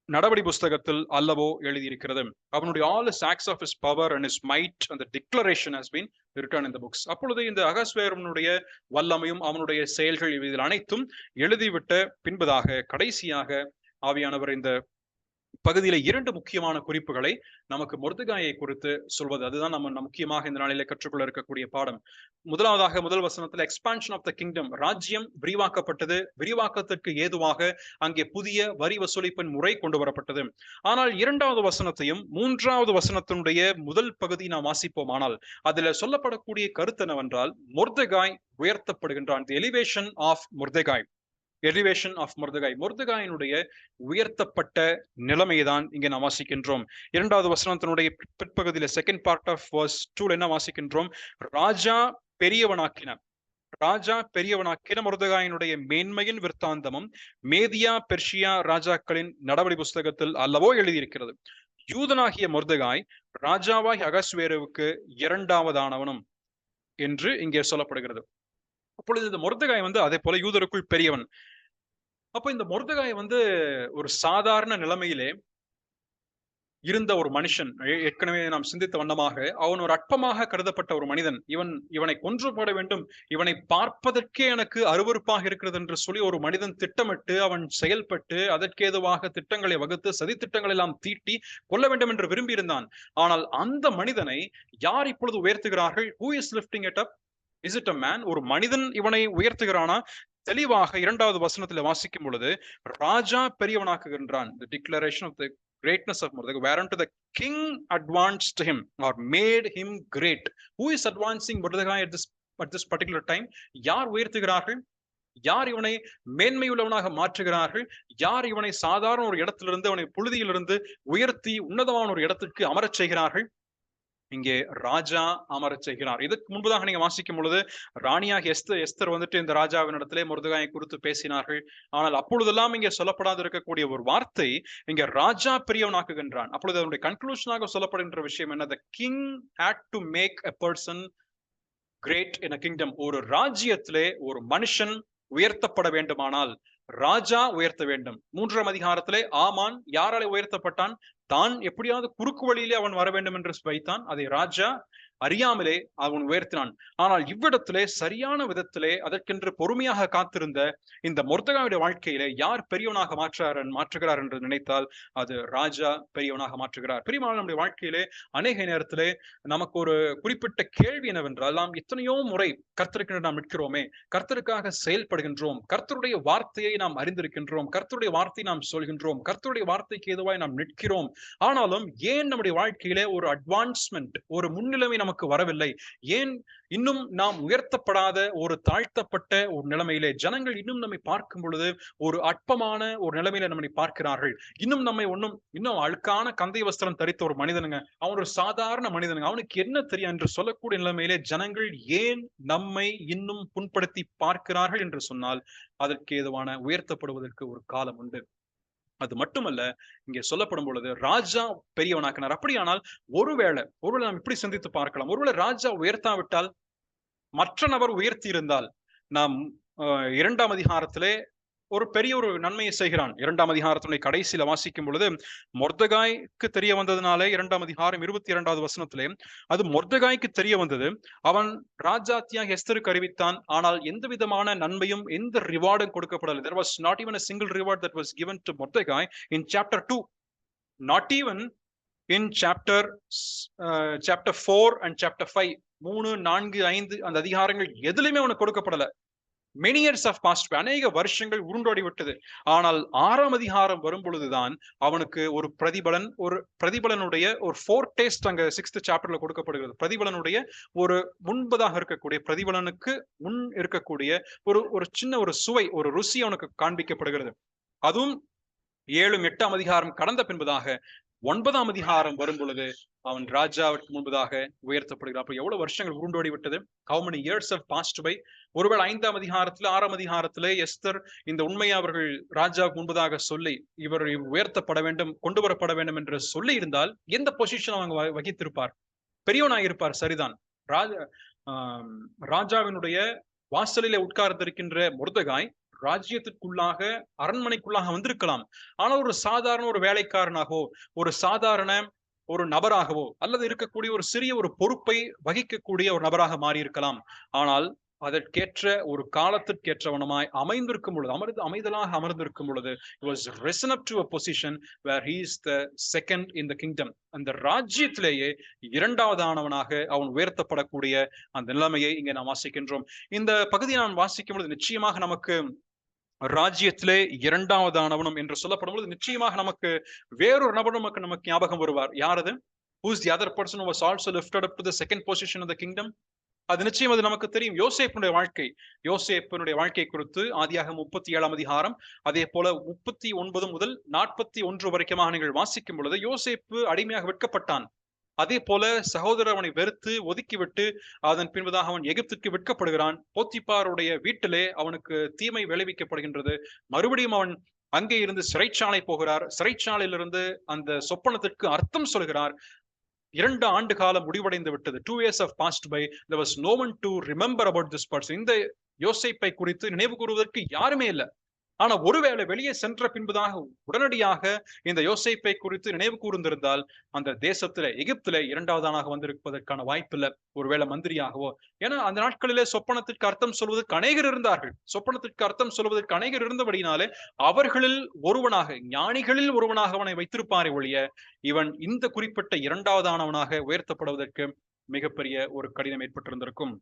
நடபடி புஸ்தகத்தில் அல்லவோ எழுதியிருக்கிறது. அவனுடைய all his acts of his power and his might and the declaration has been written in the books. அப்பொழுது இந்த அகஸ்வேருவனுடைய வல்லமையும் அவனுடைய செயல்கள் இதில் அனைத்தும் எழுதிவிட்ட பின்பதாக கடைசியாக ஆவியானவர் இந்த பகுதியில 2 முக்கியமான குறிப்புகளை நமக்கு மொர்தெகாயை குறித்து சொல்வது. அதுதான் நம்ம முக்கியமாக இந்த நாளிலே கற்றுக்கொள்ள இருக்கக்கூடிய பாடம். முதலாவதாக முதல் வசனத்துல எக்ஸ்பான்ஷன் ஆஃப் த கிங்டம், ராஜ்யம் விரிவாக்கப்பட்டது. விரிவாக்கத்திற்கு ஏதுவாக அங்கே புதிய வரி வசூலிப்பின் முறை கொண்டு வரப்பட்டது. ஆனால் 2வது வசனத்தையும் 3வது வசனத்தினுடைய முதல் பகுதி நாம் வாசிப்போமானால் அதுல சொல்லப்படக்கூடிய கருத்து என்னவென்றால், மொர்தெகாய் உயர்த்தப்படுகின்றான். The elevation of Mordecai, elevation of Mordecai, மொர்தெகாயினுடைய உயர்த்தப்பட்ட நிலைமையை தான் இங்கே நாம் வாசிக்கின்றோம். 2வது வசனத்தினுடைய பிற்பகுதியில செகண்ட் பார்ட் ஆஃப் verse 2 என்ன வாசிக்கின்றோம்? ராஜா பெரியவனாக்கின மொர்தெகாயினுடைய மேன்மையின் விற்த்தாந்தமும் மேதியா பெர்ஷியா ராஜாக்களின் நடவடி புஸ்தகத்தில் அல்லவோ எழுதியிருக்கிறது. யூதனாகிய மொர்தெகாய் ராஜாவாய் அகஸ்வேருவுக்கு 2ஆவதானவனும் என்று இங்கே சொல்லப்படுகிறது. அப்பொழுது இந்த மொர்தெகாய் அதே போல யூதருக்குள் பெரியவன். அப்ப இந்த மொர்தெகாய் ஒரு சாதாரண நிலைமையிலே இருந்த ஒரு மனுஷன். ஏற்கனவே நாம் சிந்தித்த வண்ணமாக அவன் ஒரு அற்பமாக கருதப்பட்ட ஒரு மனிதன். இவனை கொன்று போட வேண்டும், இவனை பார்ப்பதற்கே எனக்கு அருவருப்பாக இருக்கிறது என்று சொல்லி ஒரு மனிதன் திட்டமிட்டு அவன் செயல்பட்டு அதற்கேதுவாக திட்டங்களை வகுத்து சதி திட்டங்களை எல்லாம் தீட்டி கொல்ல வேண்டும் என்று விரும்பி இருந்தான். ஆனால் அந்த மனிதனை யார் இப்பொழுது உயர்த்துகிறார்கள்? Who is lifting it up? Is it a man? ஒரு மனிதன் இவனை உயர்த்துகிறானா? தெளிவாக 2வது வசனத்தில் வாசிக்கும் பொழுது ராஜா பெரியவனாக்குகின்றான். The declaration of the greatness of Mordecai, whereunto the king advanced him or made him great. Who is advancing Mordecai at this particular time? யார் உயர்த்துகிறார்கள்? யார் இவனை மேன்மையுள்ளவனாக மாற்றுகிறார்கள்? யார் இவனை சாதாரண ஒரு இடத்திலிருந்து, அவனை புழுதியிலிருந்து உயர்த்தி உன்னதமான ஒரு இடத்திற்கு அமரச் செய்கிறார்கள்? இங்கே ராஜா அமரச் செய்கிறார். இதற்கு முன்பதாக நீங்க வாசிக்கும் பொழுது ராணியாக எஸ்தர் இந்த ராஜாவின் இடத்திலே மொர்தெகாயை குறித்து பேசினார்கள். ஆனால் அப்பொழுதெல்லாம் இங்கே சொல்லப்படாது இருக்கக்கூடிய ஒரு வார்த்தை இங்க ராஜா பெரியவனாக்குகின்றான். அப்பொழுது அதனுடைய கன்க்ளூஷனாக சொல்லப்படுகின்ற விஷயம் என்ன? The king had to make a person great in a kingdom. ஒரு ராஜ்யத்திலே ஒரு மனுஷன் உயர்த்தப்பட வேண்டுமானால் ராஜா உயர்த்த வேண்டும். 3ஆம் அதிகாரத்திலே ஆமான் யாராலே உயர்த்தப்பட்டான்? தான் எப்படியாவது குறுக்கு வழியிலே அவன் வர வேண்டும் என்று வைத்தான். அதை ராஜா அறியாமலே அவன் உயர்த்தினான். ஆனால் இவ்விடத்திலே சரியான விதத்திலே அதற்கென்று பொறுமையாக காத்திருந்த இந்த மொர்தெகாயுடைய வாழ்க்கையிலே யார் பெரியவனாக மாற்றுகிறார் என்று நினைத்தால் அது ராஜா பெரியவனாக மாற்றுகிறார். பிரியமான நம்முடைய வாழ்க்கையிலே அநேக நேரத்திலே நமக்கு ஒரு குறிப்பிட்ட கேள்வி என்னவென்றால், நாம் எத்தனையோ முறை கர்த்தருக்கு நாம் நிற்கிறோமே, கர்த்தருக்காக செயல்படுகின்றோம், கர்த்தருடைய வார்த்தையை நாம் அறிந்திருக்கின்றோம், கர்த்தருடைய வார்த்தையை நாம் சொல்கின்றோம், கர்த்தருடைய வார்த்தைக்கு ஏதுவாய் நாம் நிற்கிறோம். ஆனாலும் ஏன் நம்முடைய வாழ்க்கையிலே ஒரு அட்வான்ஸ்மெண்ட், ஒரு முன்னிலைமை நமக்கு வரவில்லை? ஏன் இன்னும் நாம் உயர்த்தப்படாத ஒரு தாழ்த்தப்பட்ட ஒரு நிலைமையிலே ஜனங்கள் இன்னும் நம்மை பார்க்கும் பொழுது ஒரு அற்பமான ஒரு நிலைமையில நம்மை பார்க்கிறார்கள்? இன்னும் நம்மை இன்னும் அழுக்கான கந்தை வஸ்திரம் தரித்த ஒரு மனிதனுங்க, அவன் ஒரு சாதாரண மனிதனுங்க, அவனுக்கு என்ன தெரியும் என்று சொல்லக்கூடிய நிலைமையிலே ஜனங்கள் ஏன் நம்மை இன்னும் புண்படுத்தி பார்க்கிறார்கள் என்று சொன்னால் அதற்கு ஏதுவான உயர்த்தப்படுவதற்கு ஒரு காலம் உண்டு. அது மட்டுமல்ல, இங்கே சொல்லப்படும் பொழுது ராஜா பெரியவனாக்கினார். அப்படியானால் ஒருவேளை நாம் இப்படி சிந்தித்து பார்க்கலாம், ஒருவேளை ராஜா உயர்த்தாவிட்டால், மற்ற நபர் உயர்த்தி இருந்தால், நாம் 2ஆம் அதிகாரத்திலே ஒரு பெரிய ஒரு நன்மையை செய்கிறான். 2ஆம் அதிகாரத்தினுடைய கடைசியில வாசிக்கும் பொழுது, மொர்தெகாய்க்கு தெரிய வந்ததுனாலே 2ஆம் அதிகாரம் 22வது வசனத்திலே அது மொர்தெகாய்க்கு தெரிய வந்தது. அவன் ராஜாத்தியாக எஸ்தருக்கு அறிவித்தான். ஆனால் எந்த விதமான நன்மையும் எந்த ரிவார்டும் கொடுக்கப்படவில்லை. There was not even a single reward that was given to Mordecai in chapter 2. Not even in chapter 4 and chapter 5. 3, 4, 5 அந்த அதிகாரங்கள் எதுலையுமே அவனுக்கு கொடுக்கப்படல. many years have passed by. அநேக வருஷங்கள் உருண்டோடி விட்டது. ஆனால் 6ஆம் அதிகாரம் வரும் பொழுதுதான் அவனுக்கு ஒரு பிரதிபலனுடைய ஒரு foretaste அங்க 6th சாப்டர்ல கொடுக்கப்படுகிறது. பிரதிபலனுடைய ஒரு முன்பதாக இருக்கக்கூடிய பிரதிபலனுக்கு முன் இருக்கக்கூடிய ஒரு சின்ன ஒரு சுவை, ஒரு ருசி அவனுக்கு காண்பிக்கப்படுகிறது. அதுவும் 7, 8ஆம் அதிகாரம் கடந்த பின்பதாக 9ஆம் அதிகாரம் வரும் பொழுது அவன் ராஜாவிற்கு முன்பதாக உயர்த்தப்படுகிறான். அப்ப எவ்வளவு வருஷங்கள் உருண்டோடி விட்டது. how many years have passed by. ஒருவேளை 5ஆம் அதிகாரத்துல 6ஆம் அதிகாரத்திலே எஸ்தர் இந்த உண்மையை அவர்கள் ராஜாவுக்கு முன்பதாக சொல்லி இவர் உயர்த்தப்பட வேண்டும், கொண்டு வரப்பட வேண்டும் என்று சொல்லி இருந்தால் எந்த பொசிஷன் அவங்க வகித்திருப்பார்? பெரியவனாயிருப்பார், சரிதான். ராஜாவினுடைய வாசலிலே உட்கார்ந்திருக்கின்ற மொர்தெகாய் ராஜ்யத்திற்குள்ளாக அரண்மனைக்குள்ளாக வந்திருக்கலாம். ஆனால் ஒரு சாதாரண ஒரு வேலைக்காரனாகவோ, ஒரு சாதாரண ஒரு நபராகவோ, அல்லது இருக்கக்கூடிய ஒரு சிறிய ஒரு பொறுப்பை வகிக்கக்கூடிய ஒரு நபராக மாறியிருக்கலாம். ஆனால் அதற்கேற்ற ஒரு காலத்திற்கேற்றவனமாய் அமைந்திருக்கும் பொழுது, அமைதலாக அமர்ந்திருக்கும் பொழுது, he was risen up to a position where he is the second in the kingdom. அந்த ராஜ்யத்திலேயே 2வதானவனாக அவன் உயர்த்தப்படக்கூடிய அந்த நிலைமையை இங்கே நாம் வாசிக்கின்றோம். இந்த பகுதியை நான் வாசிக்கும் பொழுது நிச்சயமாக நமக்கு ராஜ்யத்திலே 2வதானவனும் என்று சொல்லப்படும் பொழுது நிச்சயமாக நமக்கு வேறொரு நபர் நமக்கு ஞாபகம் வருவார். யார் அது? Who is the other person who was also lifted up to the second position of the kingdom? அது நிச்சயம் அது நமக்கு தெரியும். யோசேப்பினுடைய வாழ்க்கை குறித்து ஆதியாகமம் 37ஆம் அதிகாரம், அதே போல 39 முதல் 41 வரைக்குமாக நீங்கள் வாசிக்கும் பொழுது யோசேப்பு அடிமையாக விற்கப்பட்டான். அதே போல சகோதரர் அவனை வெறுத்து ஒதுக்கிவிட்டு அதன் பின்பதாக அவன் எகிப்துக்கு விற்கப்படுகிறான். போத்திபாருடைய வீட்டிலே அவனுக்கு தீமை விளைவிக்கப்படுகின்றது. மறுபடியும் அவன் அங்கே இருந்து சிறைச்சாலை போகிறார். சிறைச்சாலையிலிருந்து அந்த சொப்பனத்திற்கு அர்த்தம் சொல்கிறார். 2 ஆண்டு காலம் முடிவடைந்து விட்டது. 2 years have passed by. There was no one to remember about this person. இந்த யோசேப்பை குறித்து நினைவு கூறுவதற்கு யாருமே இல்லை. ஆனா ஒருவேளை வெளியே சென்ற பின்பதாக உடனடியாக இந்த யோசேப்பை குறித்து நினைவு கூர்ந்திருந்தால் அந்த தேசத்துல எகிப்துல 2வதானாக வந்திருப்பதற்கான வாய்ப்பில்லை. ஒருவேளை மந்திரியாகவோ. ஏன்னா அந்த நாட்களிலே சொப்பனத்திற்கு அர்த்தம் சொல்வதற்கு அநேகர் இருந்தார்கள். சொப்பனத்திற்கு அர்த்தம் சொல்வதற்கு அநேகர் இருந்தபடினாலே அவர்களில் ஒருவனாக, ஞானிகளில் ஒருவனாக அவனை வைத்திருப்பாரே ஒழிய இவன் இந்த குறிப்பிட்ட 2வதானவனாக உயர்த்தப்படுவதற்கு மிகப்பெரிய ஒரு கடினம் ஏற்பட்டிருந்திருக்கும்.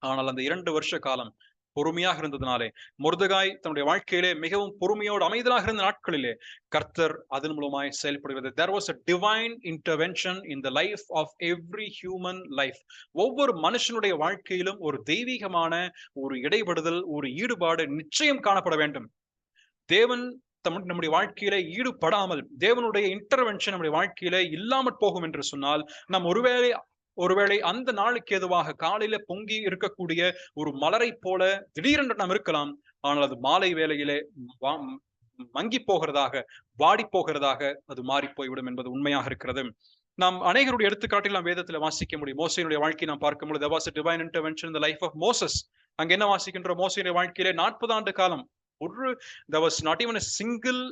ஆனால் அந்த 2 வருஷ காலம் பொறுமையாக இருந்ததுனாலே, மொர்தெகாய் தன்னுடைய வாழ்க்கையிலே மிகவும் பொறுமையோடு அமைதலாக இருந்த நாட்களிலே கர்த்தர் அதன் மூலமாய் செயல்படுகிறது. There was a divine intervention in the life of every human life. ஒவ்வொரு மனுஷனுடைய வாழ்க்கையிலும் ஒரு தெய்வீகமான ஒரு இடைபடுதல், ஒரு ஈடுபாடு நிச்சயம் காணப்பட வேண்டும். தேவன் நம்முடைய வாழ்க்கையில ஈடுபடாமல், தேவனுடைய இன்டர்வென்ஷன் நம்முடைய வாழ்க்கையில இல்லாமற் போகும் என்று சொன்னால், நாம் ஒருவேளை அந்த நாளுக்கு ஏதுவாக காலையில பொங்கி இருக்கக்கூடிய ஒரு மலரை போல திடீரென்று நாம் இருக்கலாம். ஆனால் அது மாலை வேளையிலே மங்கி போகிறதாக, வாடி போகிறதாக அது மாறி போய்விடும் என்பது உண்மையாக இருக்கிறது. நாம் அநேகருடைய எடுத்துக்காட்டில் நாம் வேதத்துல வாசிக்க முடியும். மோசேயினுடைய வாழ்க்கை நாம் பார்க்கும் பொழுது there was a divine intervention in the life of Moses. அங்க என்ன வாசிக்கின்ற மோசேயினுடைய வாழ்க்கையிலே 40 ஆண்டு காலம் there was not even a single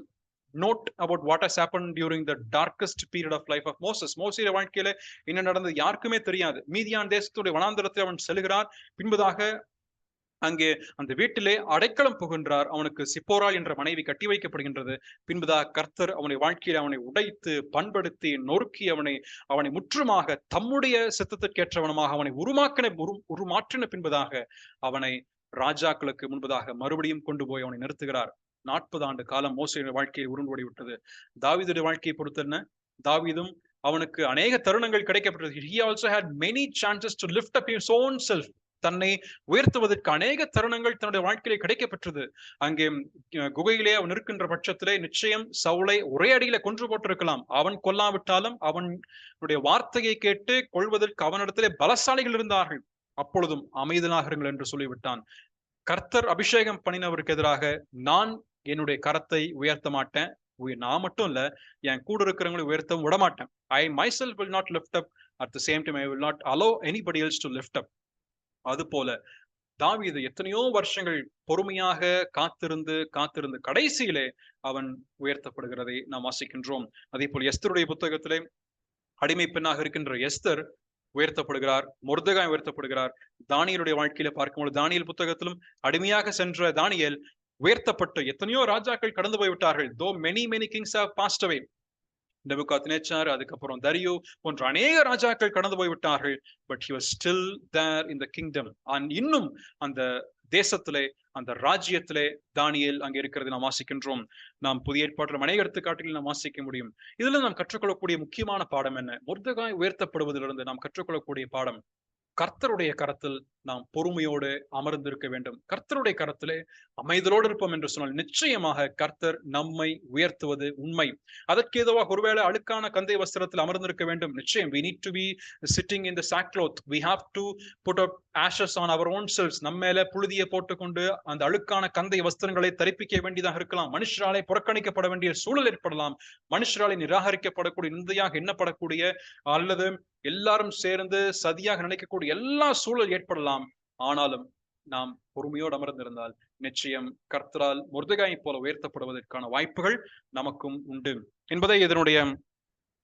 note about what has happened during the darkest period of life of Moses. மோசேயுடைய வாழ்க்கையில என்ன நடந்தது யாருக்குமே தெரியாது. மீதியான் தேசத்துடைய வனாந்தரத்தில் அவன் செல்கிறார். பின்பதாக அங்கே அந்த வீட்டிலே அடைக்கலம் புகின்றார். அவனுக்கு சிப்போராள் என்ற மனைவி கட்டி வைக்கப்படுகின்றது. பின்பதாக கர்த்தர் அவனை வாழ்க்கையில் அவனை உடைத்து பண்படுத்தி நொறுக்கி அவனை முற்றுமாக தம்முடைய சித்தத்திற்கேற்றவனமாக அவனை உருமாற்றின பின்பதாக அவனை ராஜாக்களுக்கு முன்பதாக மறுபடியும் கொண்டு போய் அவனை நிறுத்துகிறார். 40 ஆண்டு காலம் மோசேயுடைய வாழ்க்கையை உருண்டோடி விட்டது. தாவீதுடைய வாழ்க்கையை பொறுத்த என்ன? தாவீதும் அவனுக்கு அநேக தருணங்கள் கிடைக்கப்பட்டது. He also had many chances to lift up his own self. தன்னை உயர்த்துவதற்கு அநேக தருணங்கள் தன்னுடைய வாழ்க்கையிலே கிடைக்கப்பெற்றது. அங்கே குகையிலே அவன் இருக்கின்ற பட்சத்திலே நிச்சயம் சவுலை ஒரே அடியில கொன்று போட்டிருக்கலாம். அவன் கொல்லாவிட்டாலும் அவனுடைய வார்த்தையை கேட்டு கொள்வதற்கு அவனிடத்திலே பலசாலிகள் இருந்தார்கள். அப்பொழுதும் அமைதலாக இருங்கள் என்று சொல்லிவிட்டான். கர்த்தர் அபிஷேகம் பண்ணினவருக்கு எதிராக நான் என்னுடைய கரத்தை உயர்த்த மாட்டேன். நான் மட்டும் இல்ல, என் கூட இருக்கிறவங்களை உயர்த்தவும் விட மாட்டேன். I myself will not lift up. At the same time, I will not allow anybody else to lift up. அது போல தாவீது எத்தனையோ வருஷங்கள் பொறுமையாக காத்திருந்து கடைசியிலே அவன் உயர்த்தப்படுகிறதை நாம் வாசிக்கின்றோம். அதே போல் எஸ்தருடைய புத்தகத்திலே அடிமை பெண்ணாக இருக்கின்ற எஸ்தர் உயர்த்தப்படுகிறார், மொர்தெகாய் உயர்த்தப்படுகிறார். தானியேலுடைய வாழ்க்கையில பார்க்கும்போது தானியேல் புத்தகத்திலும் அடிமையாக சென்ற தானியேல் உயர்த்தப்பட்டு எத்தனையோ ராஜாக்கள் கடந்து போய்விட்டார்கள். தோ many kings have passed away. நெபுகாத்நேச்சார், அதுக்கப்புறம் தரியு போன்ற அநேக ராஜாக்கள் கடந்து போய்விட்டார்கள். But he was still there in the kingdom. இன்னும் அந்த தேசத்திலே, அந்த ராஜ்யத்திலே தானியேல் அங்கே இருக்கிறது நாம் வாசிக்கின்றோம். நாம் புதிய ஏற்பாட்டில் அநேக எடுத்துக்காட்டுகளில் நாம் வாசிக்க முடியும். இதுல நாம் கற்றுக்கொள்ளக்கூடிய முக்கியமான பாடம் என்ன? மொர்தெகாய் உயர்த்தப்படுவதிலிருந்து நாம் கற்றுக்கொள்ளக்கூடிய பாடம், கர்த்தருடைய கரத்தில் நாம் பொறுமையோடு அமர்ந்திருக்க வேண்டும். கர்த்தருடைய கரத்திலே அமைதலோடு இருப்போம் என்று சொன்னால் நிச்சயமாக கர்த்தர் நம்மை உயர்த்துவது உண்மை. அதற்கு ஏதுவாக ஒருவேளை அழுக்கான கந்தை வஸ்திரத்தில் அமர்ந்திருக்க வேண்டும், நிச்சயம். we need to be sitting in the sackcloth. we have to put up ashes on our own selves. நம்ம மேல புழுதியை போட்டுக்கொண்டு அந்த அழுக்கான கந்தை வஸ்திரங்களை தரிப்பிக்க வேண்டியதாக இருக்கலாம். மனுஷராலே புறக்கணிக்கப்பட வேண்டிய சூழல் ஏற்படலாம். மனுஷராலே நிராகரிக்கப்படக்கூடிய, நிந்தையாக எண்ணப்படக்கூடிய, அல்லது எல்லாரும் சேர்ந்து சதியாக நினைக்கக்கூடிய எல்லா சூழல் ஏற்படலாம். ஆனாலும் நாம் பொறுமையோடு அமர்ந்திருந்தால் நிச்சயம் கர்த்தரால் மொர்தெகாயை போல உயர்த்தப்படுவதற்கான வாய்ப்புகள் நமக்கும் உண்டு என்பதை இதனுடைய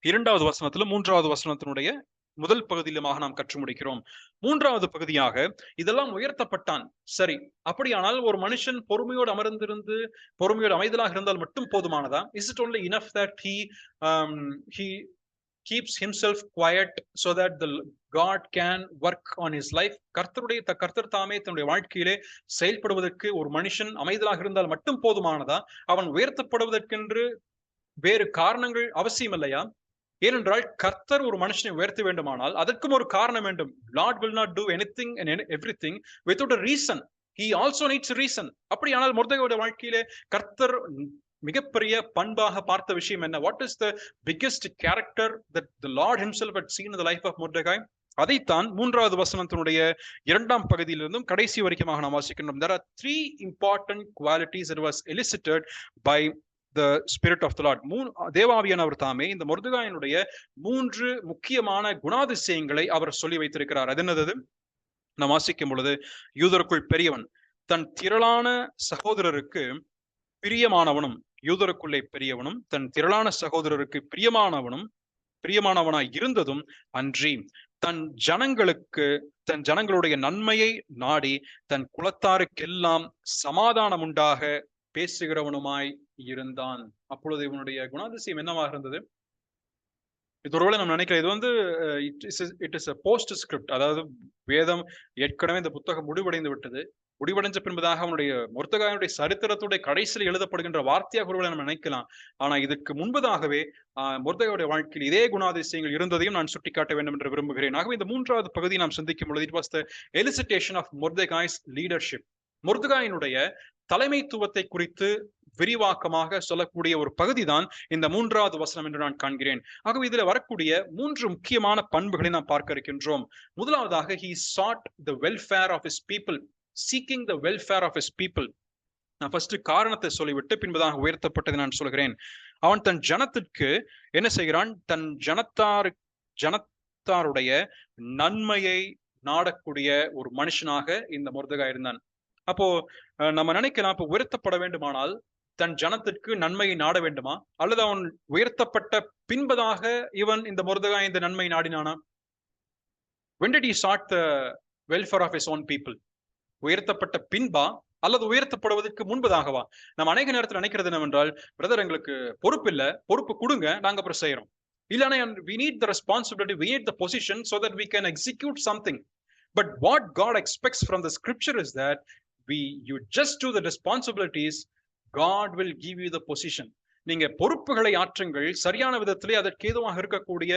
2வது வசனத்திலும் 3வது வசனத்தினுடைய முதல் பகுதியிலுமாக நாம் கற்று முடிக்கிறோம். 3வது பகுதியாக இதெல்லாம் உயர்த்தப்பட்டான். சரி, அப்படியானால் ஒரு மனுஷன் பொறுமையோடு அமர்ந்திருந்து பொறுமையோடு அமைதலாக இருந்தால் மட்டும் போதுமானதா? Is it only enough that he keeps himself quiet so that the God can work on his life? கர்த்தர் தாமே தன்னுடைய வாழ்க்கையிலே செயல்படுவதற்கு ஒரு மனுஷன் அமைதலாக இருந்தால் மட்டும் போதுமானதா? அவன் உயர்த்தப்படுவதற்கென்று வேறு காரணங்கள் அவசியம் இல்லையா? ஏனென்றால் கர்த்தர் ஒரு மனுஷனை உயர்த்த வேண்டுமானால் அதற்கும் ஒரு காரணம் வேண்டும். Lord will not do anything and everything without a reason. He also needs a reason. அப்படியானால் மொர்தெகாயுடைய வாழ்க்கையிலே கர்த்தர் மிகப்பெரிய பண்பாக பார்த்த விஷயம் என்ன? What is the biggest character that the Lord himself had seen in the life of Mordecai? அதைத்தான் 3வது வசனத்தினுடைய 2ஆம் பகுதியிலிருந்தும் கடைசி வரைக்குமாக நாம் வாசிக்கின்றோம். There are 3 important qualities that was elicited by the spirit of the Lord. தேவாவியானவர் தாமே இந்த மொர்தெகாயினுடைய 3 முக்கியமான குணாதிசயங்களை அவர் சொல்லி வைத்திருக்கிறார். அது என்னது? நாம் வாசிக்கும் பொழுது, யூதருக்குள் பெரியவன், தன் திரளான சகோதரருக்கு பிரியமானவனும், யூதருக்குள்ளே பெரியவனும் தன் திரளான சகோதரருக்கு பிரியமானவனாய் இருந்ததும் அன்றி, தன் ஜனங்களுடைய நன்மையை நாடி தன் குலத்தாருக்கெல்லாம் சமாதானம் உண்டாக பேசுகிறவனுமாய் இருந்தான். அப்பொழுது இவனுடைய குணாதிசயம் என்னவாக இருந்தது? இது ஒருவேளை நம்ம நினைக்கிறோம், இது வந்து it is a post script. அதாவது வேதம் ஏற்கனவே இந்த புத்தகம் முடிவடைந்து விட்டது. முடிவடைஞ்ச பின்பதாக அவனுடைய மொர்தெகாயுடைய சரித்திரத்துடைய கடைசியில் எழுதப்படுகின்ற வார்த்தையாக ஒருவேளை நம்ம நினைக்கலாம். ஆனா இதுக்கு முன்பதாகவே மொர்தெகாயுடைய வாழ்க்கையில் இதே குணாதிசயங்கள் இருந்ததையும் நான் சுட்டிக்காட்ட வேண்டும் என்று விரும்புகிறேன். ஆகவே இந்த 3வது பகுதியை நாம் சிந்திக்கும் பொழுது, it was the elicitation of Mordecai's leadership. மொர்தெகாயினுடைய தலைமைத்துவத்தை குறித்து விரிவாக்கமாக சொல்லக்கூடிய ஒரு பகுதிதான் இந்த 3வது வசனம் என்று நான் காண்கிறேன். ஆகவே இதுல வரக்கூடிய 3 முக்கியமான பண்புகளை நாம் பார்க்க இருக்கின்றோம். முதலாவதாக, he sought the welfare of his people. Seeking the welfare of his people. நான் ஃபர்ஸ்ட் காரணத்தை சொல்லிவிட்டு பின்பதாக உயர்த்தப்பட்டதை நான் சொல்கிறேன். அவன் தன் ஜனத்திற்கு என்ன செய்கிறான்? தன் ஜனத்தாருடைய நன்மையை நாடக்கூடிய ஒரு மனுஷனாக இந்த மொர்தெகாய் இருந்தான். அப்போ நம்ம நினைக்கலாம், அப்போ உயர்த்தப்பட வேண்டுமானால் தன் ஜனத்திற்கு நன்மையை நாட வேண்டுமா? அல்லது அவன் உயர்த்தப்பட்ட பின்பதாக இவன் இந்த மொர்தெகாய் இந்த நன்மை நாடினானா? When did he sought the welfare of his own people? உயர்த்தப்பட்ட பின்பா அல்லது உயர்த்தப்படுவதற்கு முன்பதாகவா? நம்ம அநேக நேரத்தில் நினைக்கிறது என்னவென்றால், பிரதர் எங்களுக்கு பொறுப்பு இல்ல, பொறுப்பு கொடுங்க, நாங்க அப்புறம் செய்யறோம். இல்லைன்னா we need the responsibility, we need the position so that we can execute something. But what God expects from the scripture is that you just do the responsibilities, God will give you the position. நீங்க பொறுப்புகளை ஆற்றுங்கள், சரியான விதத்திலே அதற்கு ஏதுவாக இருக்கக்கூடிய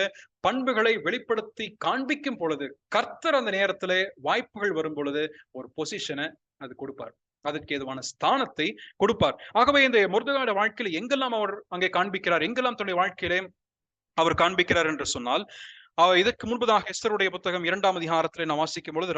பண்புகளை வெளிப்படுத்தி காண்பிக்கும் பொழுது கர்த்தர் அந்த நேரத்திலே வாய்ப்புகள் வரும் பொழுது ஒரு பொசிஷனை அது கொடுப்பார், அதற்கு ஏதுவான ஸ்தானத்தை கொடுப்பார். ஆகவே இந்த மொர்தெகாயுடைய வாழ்க்கையில எங்கெல்லாம் அவர் அங்கே காண்பிக்கிறார், எங்கெல்லாம் தன்னுடைய வாழ்க்கையிலே அவர் காண்பிக்கிறார் என்று சொன்னால், இதற்கு முன்பதாக எஸ்தருடைய புத்தகம் 2ஆம் அதிகாரத்திலே நாம் வாசிக்கும் பொழுது,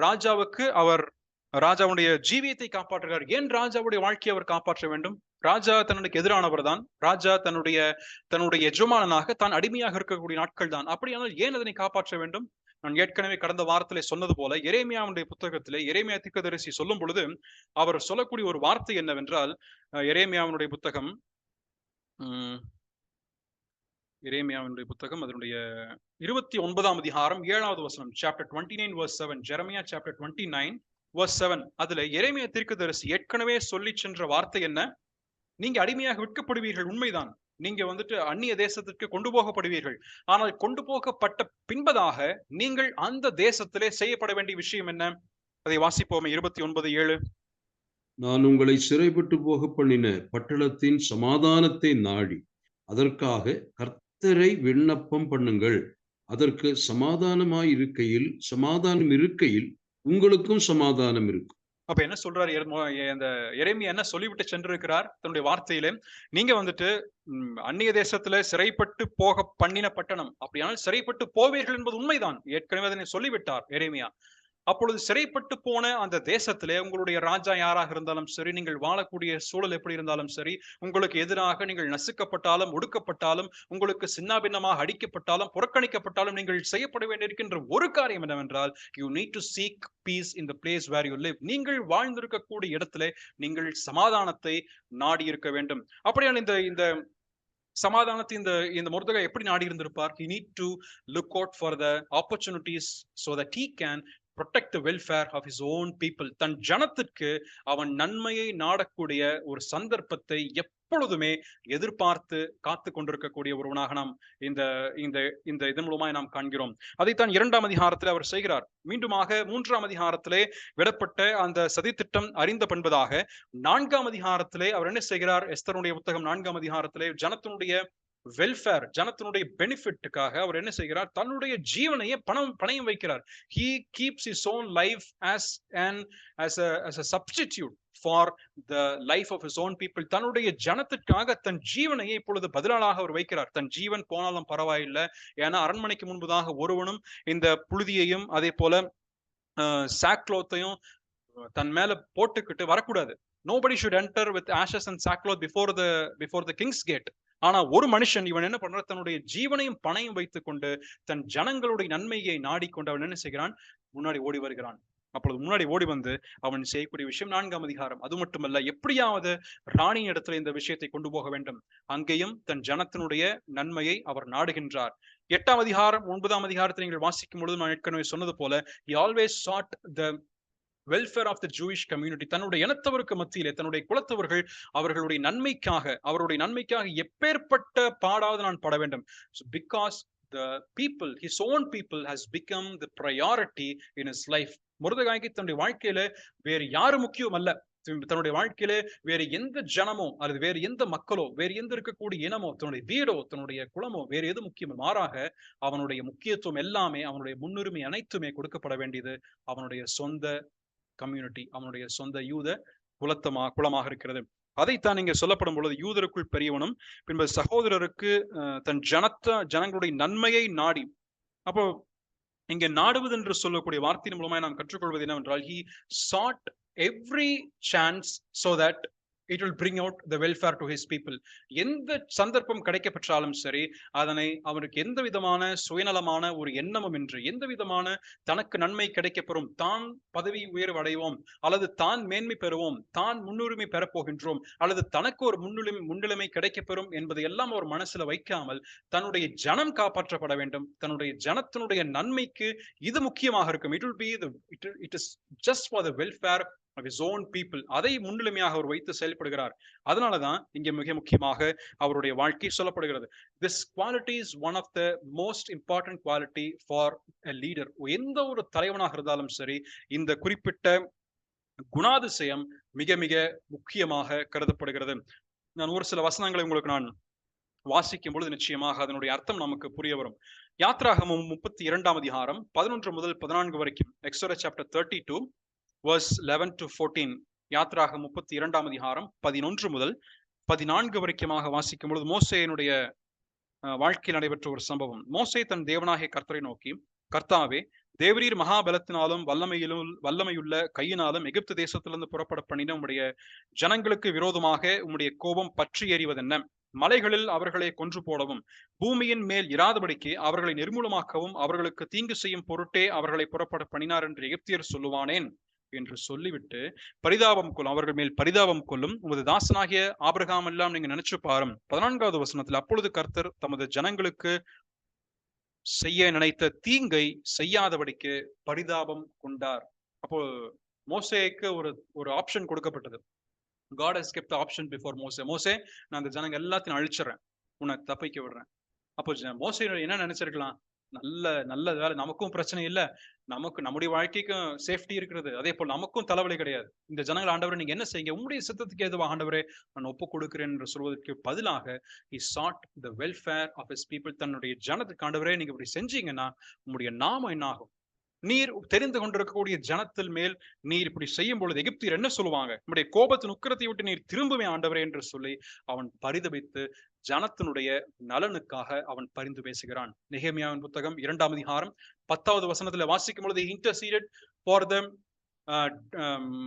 ராஜாவுக்கு அவர் ராஜாவுடைய ஜீவியத்தை காப்பாற்றுகிறார். ஏன் ராஜாவுடைய வாழ்க்கையை அவர் காப்பாற்ற வேண்டும்? ராஜா தன்னுக்கு எதிரானவர் தான். ராஜா தன்னுடைய எஜமானனாக தான் அடிமையாக இருக்கக்கூடிய நாட்கள் தான். அப்படியானால் ஏன் அதனை காப்பாற்ற வேண்டும்? நான் ஏற்கனவே கடந்த வாரத்திலே சொன்னது போல எரேமியாவுடைய புத்தகத்திலே எரேமியா தீர்க்கதரிசி சொல்லும் பொழுது அவர் சொல்லக்கூடிய ஒரு வார்த்தை என்னவென்றால், எரேமியாவுடைய புத்தகம் எரேமியாவினுடைய புத்தகம் அதனுடைய 29ஆம் அதிகாரம் 7வது வசனம், chapter 29 verse 7, Jeremiah chapter 29 verse 7. அதுல எரேமியா தீர்க்கதரிசி ஏற்கனவே சொல்லி சென்ற வார்த்தை என்ன? நீங்க அடிமையாக விற்கப்படுவீர்கள், உண்மைதான். நீங்க வந்துட்டு அந்நிய தேசத்திற்கு கொண்டு போகப்படுவீர்கள். ஆனால் கொண்டு போகப்பட்ட பின்பதாக நீங்கள் அந்த தேசத்திலே செய்யப்பட வேண்டிய விஷயம் என்ன? அதை வாசிப்போமே. 29:7. நான் உங்களை சிறைப்பட்டு போக பண்ணின பட்டணத்தின் சமாதானத்தை நாடி அதற்காக கர்த்தரை விண்ணப்பம் பண்ணுங்கள். அதற்கு சமாதானம் இருக்கையில் உங்களுக்கும் சமாதானம் இருக்கும். அப்ப என்ன சொல்றாரு இந்த எரேமியா? என்ன சொல்லிவிட்டு சென்றிருக்கிறார் தன்னுடைய வார்த்தையிலே? நீங்க வந்துட்டு அந்நிய தேசத்துல சிறைப்பட்டு போக பண்ணின பட்டணம், அப்படியானால் சிறைப்பட்டு போவீர்கள் என்பது உண்மைதான். ஏற்கனவே அதனை சொல்லிவிட்டார் எரேமியா. அப்பொழுது சிறைப்பட்டு போன அந்த தேசத்திலே உங்களுடைய ராஜா யாராக இருந்தாலும் சரி, நீங்கள் வாழக்கூடிய சூழல் எப்படி இருந்தாலும் சரி, உங்களுக்கு எதிராக நீங்கள் நசுக்கப்பட்டாலும், ஒடுக்கப்பட்டாலும், உங்களுக்கு சின்னாபின்னமாக அடிக்கப்பட்டாலும், புறக்கணிக்கப்பட்டாலும், நீங்கள் செய்யப்பட வேண்டியிருக்கின்ற ஒரு காரியம் என்னவென்றால், you need to seek peace in the place where you live. நீங்கள் வாழ்ந்திருக்கக்கூடிய இடத்திலே நீங்கள் சமாதானத்தை நாடி இருக்க வேண்டும். அப்படியான இந்த சமாதானத்தை இந்த மொர்தெகாய் எப்படி நாடி இருந்திருப்பார்? he need to look out for the opportunities so that he can protect the welfare of his own people. தன் ஜனத்திற்கு அவன் நன்மையை நாடக்கூடிய ஒரு சந்தர்ப்பத்தை எப்பொழுதுமே எதிர்பார்த்து காத்து கொண்டிருக்கக்கூடிய ஒருவனாக நாம் இந்த இதன் மூலமாய் நாம் காண்கிறோம். அதைத்தான் 2ஆம் அதிகாரத்தில் அவர் செய்கிறார். மீண்டுமாக 3ஆம் அதிகாரத்திலே விடப்பட்ட அந்த சதித்திட்டம் அறிந்த பண்பதாக 4ஆம் அதிகாரத்திலே அவர் என்ன செய்கிறார்? எஸ்தருடைய புத்தகம் 4ஆம் அதிகாரத்திலே ஜனத்தினுடைய வெல்ஃபேர், ஜனத்தினுடைய பெனிஃபிட்டுக்காக அவர் என்ன செய்கிறார்? தன்னுடைய ஜீவனையே பணயம் வைக்கிறார். he keeps his own life as a substitute for the life of his own people. தன்னுடைய ஜனத்திற்காக தன் ஜீவனையே இப்பொழுது பதிலாக அவர் வைக்கிறார். தன் ஜீவன் போனாலும் பரவாயில்லை, ஏன்னா அரண்மனைக்கு முன்பதாக ஒருவனும் இந்த புழுதியையும் அதே போல சாக்லோத்தையும் தன் மேல போட்டுக்கிட்டு வரக்கூடாது. nobody should enter with ashes and sackcloth before the king's gate. ஆனா ஒரு மனுஷன் இவன் என்ன பண்றான்? தன்னுடைய ஜீவனையும் பணையும் வைத்துக் கொண்டு தன் ஜனங்களுடைய நன்மையை நாடிக்கொண்டு அவன் என்ன செய்கிறான்? முன்னாடி ஓடி வருகிறான். அப்பொழுது முன்னாடி ஓடி வந்து அவன் செய்யக்கூடிய விஷயம் 4ஆம் அதிகாரம். அது மட்டுமல்ல, எப்படியாவது ராணியின் இடத்துல இந்த விஷயத்தை கொண்டு போக வேண்டும். அங்கேயும் தன் ஜனத்தினுடைய நன்மையை அவர் நாடுகின்றார். 8ஆம் அதிகாரம் 9ஆம் அதிகாரத்தை நீங்கள் வாசிக்கும் பொழுது நான் ஏற்கனவே சொன்னது போல, he always sought the welfare of the Jewish community. தன்னுடைய இனத்தவருக்கு மத்தியிலே, தன்னுடைய குலத்தவர்கள் அவர்களுடைய நன்மைக்காக எப்பேற்பட்ட பாடாவது நான் பட வேண்டும். So because the people, his own people has become the priority in his life. மொர்தெகாய்க்கு தன்னுடைய வாழ்க்கையில வேறு யாரும் முக்கியம் அல்ல. தன்னுடைய வாழ்க்கையில வேறு எந்த ஜனமோ அல்லது வேறு எந்த மக்களோ, வேறு எந்த இருக்கக்கூடிய இனமோ, தன்னுடைய வீடோ, தன்னுடைய குலமோ, வேறு எது முக்கியம்? மாறாக அவனுடைய முக்கியத்துவம் எல்லாமே, அவனுடைய முன்னுரிமை அனைத்துமே கொடுக்கப்பட வேண்டியது அவனுடைய சொந்த கம்யூனிட்டி, அவனுடைய சொந்த யூத குலமாக இருக்கிறது. அதைத்தான் இங்க சொல்லப்படும் பொழுது, யூதருக்குள் பெரியவனும் பின்பு சகோதரருக்கு தன் ஜனங்களுடைய நன்மையை நாடி. அப்போ இங்க நாடுவது என்று சொல்லக்கூடிய வார்த்தையின் மூலமாக நாம் கற்றுக்கொள்வது என்னவென்றால், he sought every chance so that it will bring out the welfare to his people. எந்த சந்தர்ப்பம் கிடைக்கப்பெற்றாலும் சரி, அதனை அவருக்கு எந்த விதமான சுயநலமான ஒரு எண்ணமும் இன்றி, எந்த விதமான தனக்கு நன்மை கிடைக்கப்பெறும், தான் பதவி உயர்வு அடைவோம், அல்லது தான் மேன்மை பெறுவோம், தான் முன்னுரிமை பெறப்போகின்றோம், அல்லது தனக்கு ஒரு முன்னிலைமை கிடைக்கப்பெறும் என்பதை எல்லாம் ஒரு மனசுல வைக்காமல், தன்னுடைய ஜனம் காப்பாற்றப்பட வேண்டும், தன்னுடைய ஜனத்தினுடைய நன்மைக்கு இது முக்கியமாக இருக்கும். It is just for the welfare of his own people. அதை முன்னிலைமையாக அவர் வைத்து செயல்படுகிறார். அதனாலதான் இங்க மிக முக்கியமாக அவருடைய வாழ்க்கை சொல்லப்படுகிறது. This quality is one of the most important quality for a leader. எந்த ஒரு தலைவனாக இருந்தாலும் சரி, இந்த குறிப்பிட்ட குணாதிசயம் மிக மிக முக்கியமாக கருதப்படுகிறது. நான் ஒரு சில வசனங்களை உங்களுக்கு நான் வாசிக்கும் பொழுது நிச்சயமாக அதனுடைய அர்த்தம் நமக்கு புரிய வரும். யாத்ராகமம் 32ஆம் அதிகாரம் 11 முதல் 14 வரைக்கும், எக்ஸோடஸ் சாப்டர் 32 verse 11 to 14. யாத்ராகமம் 32ஆம் அதிகாரம் 11 முதல் 14 வரைக்குமாக வாசிக்கும் பொழுது மோசேயினுடைய வாழ்க்கையில் நடைபெற்ற ஒரு சம்பவம். மோசே தன் தேவனாகிய கர்த்தரை நோக்கி, கர்த்தாவே, தேவரீர் மகாபலத்தினாலும் வல்லமையுள்ள கையினாலும் எகிப்து தேசத்திலிருந்து புறப்பட பண்ணின உம்முடைய ஜனங்களுக்கு விரோதமாக உம்முடைய கோபம் பற்றி எறிவதென்ன? மலைகளில் அவர்களை கொன்று போடவும் பூமியின் மேல் இராதபடிக்கு அவர்களை நிர்மூலமாக்கவும் அவர்களுக்கு தீங்கு செய்யும் பொருட்டே அவர்களை புறப்பட பண்ணினார் என்று எகிப்தியர் சொல்லுவானேன் என்று சொல்லிவிட்டு அவர்கள் மேல் பரிதாபம் கொள்ளும் உமது தாசனாகிய ஆபிரகாம் எல்லாம் நீங்க நினைச்சு பாரும். 14வது வசனத்தில், அப்பொழுது கர்த்தர் தமது ஜனங்களுக்கு செய்ய நினைத்த தீங்கை செய்யாதபடிக்கு பரிதாபம் கொண்டார். அப்போ மோசேக்கு ஒரு ஆப்ஷன் கொடுக்கப்பட்டது. God has kept the option before மோசே. மோசே, நான் அந்த ஜனங்க எல்லாத்தையும் அழிச்சிடறேன், உன்னை தப்பிக்க விடுறேன். அப்போ மோசே என்ன நினைச்சிருக்கலாம்? நல்ல வேலை, நமக்கும் பிரச்சனை இல்லை, நம்முடைய வாழ்க்கைக்கும் சேஃப்டி இருக்கிறது, அதே போல் நமக்கும் தலைவலி கிடையாது. இந்த ஜனங்கள், ஆண்டவரை நீங்க என்ன செய்யுங்க, உங்களுடைய சித்தத்துக்கு எதுவா ஆண்டவரே நான் ஒப்பு கொடுக்கிறேன் என்று சொல்வதற்கு பதிலாக he sought the welfare of his people. தன்னுடைய ஜனத்துக்கு, ஆண்டவரே நீங்க இப்படி செஞ்சீங்கன்னா உங்களுடைய நாமம் என்ன ஆகும்? நீர் தெரிந்து கொண்டிருக்கக்கூடிய ஜனத்தில் மேல் நீர் இப்படி செய்யும் பொழுது எகிப்தியர் என்ன சொல்லுவாங்க? நம்முடைய கோபத்தின் உக்கிரத்தை விட்டு நீர் திரும்பவே ஆண்டவரே என்று சொல்லி அவன் பரிதபித்து ஜனத்தினுடைய நலனுக்காக அவன் பரிந்து பேசுகிறான். நெகேமியாவின் புத்தகம் 2ஆம் அதிகாரம் 10வது வசனத்துல வாசிக்கும் பொழுது, interceded for them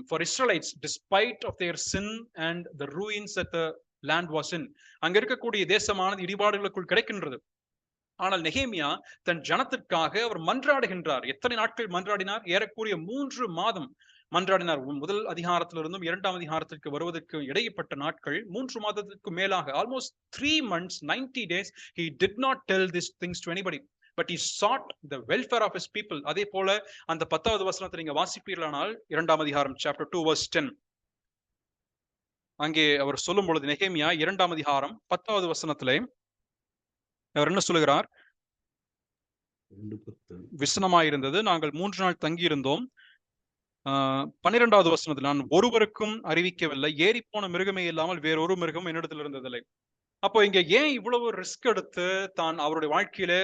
for Israelites despite of their sin and the ruins that the land was in. அங்க இருக்கக்கூடிய தேசமானது இடிபாடுகளுக்குள் கிடைக்கின்றது. ஆனால் நெகேமியா தன் ஜனத்திற்காக அவர் மன்றாடுகின்றார். எத்தனை நாட்கள் மன்றாடினார்? ஏறக்குறைய 3 மாதம் மன்றாடினார். முதல் அதிகாரத்திலிருந்தும் 2ஆம் அதிகாரத்திற்கு வருவதற்கு இடைப்பட்ட நாட்கள் 3 மாதத்திற்கு மேலாக, almost 3 months 90 days he did not tell these things to anybody, but he sought the welfare of his people. அதே போல அந்த 10வது வசனத்தை நீங்க வாசிப்பீர்களானால் 2ஆம் அதிகாரம் chapter 2 verse 10, அங்கே அவர் சொல்லும் பொழுது நெகேமியா 2ஆம் அதிகாரம் 10வது வசனத்திலே அவர் என்ன சொல்லுகிறார்? விசனமாயிருந்தது, நாங்கள் 3 நாள் தங்கியிருந்தோம். 12வது வசனத்தில், நான் ஒருவருக்கும் அறிவிக்கவில்லை, ஏறி போன மிருகமே இல்லாமல் வேறொரு மிருகம் என்னிடத்தில் இருந்ததில்லை. அப்போ இங்க ஏன் இவ்வளவு ரிஸ்க் எடுத்து தான் அவருடைய வாழ்க்கையில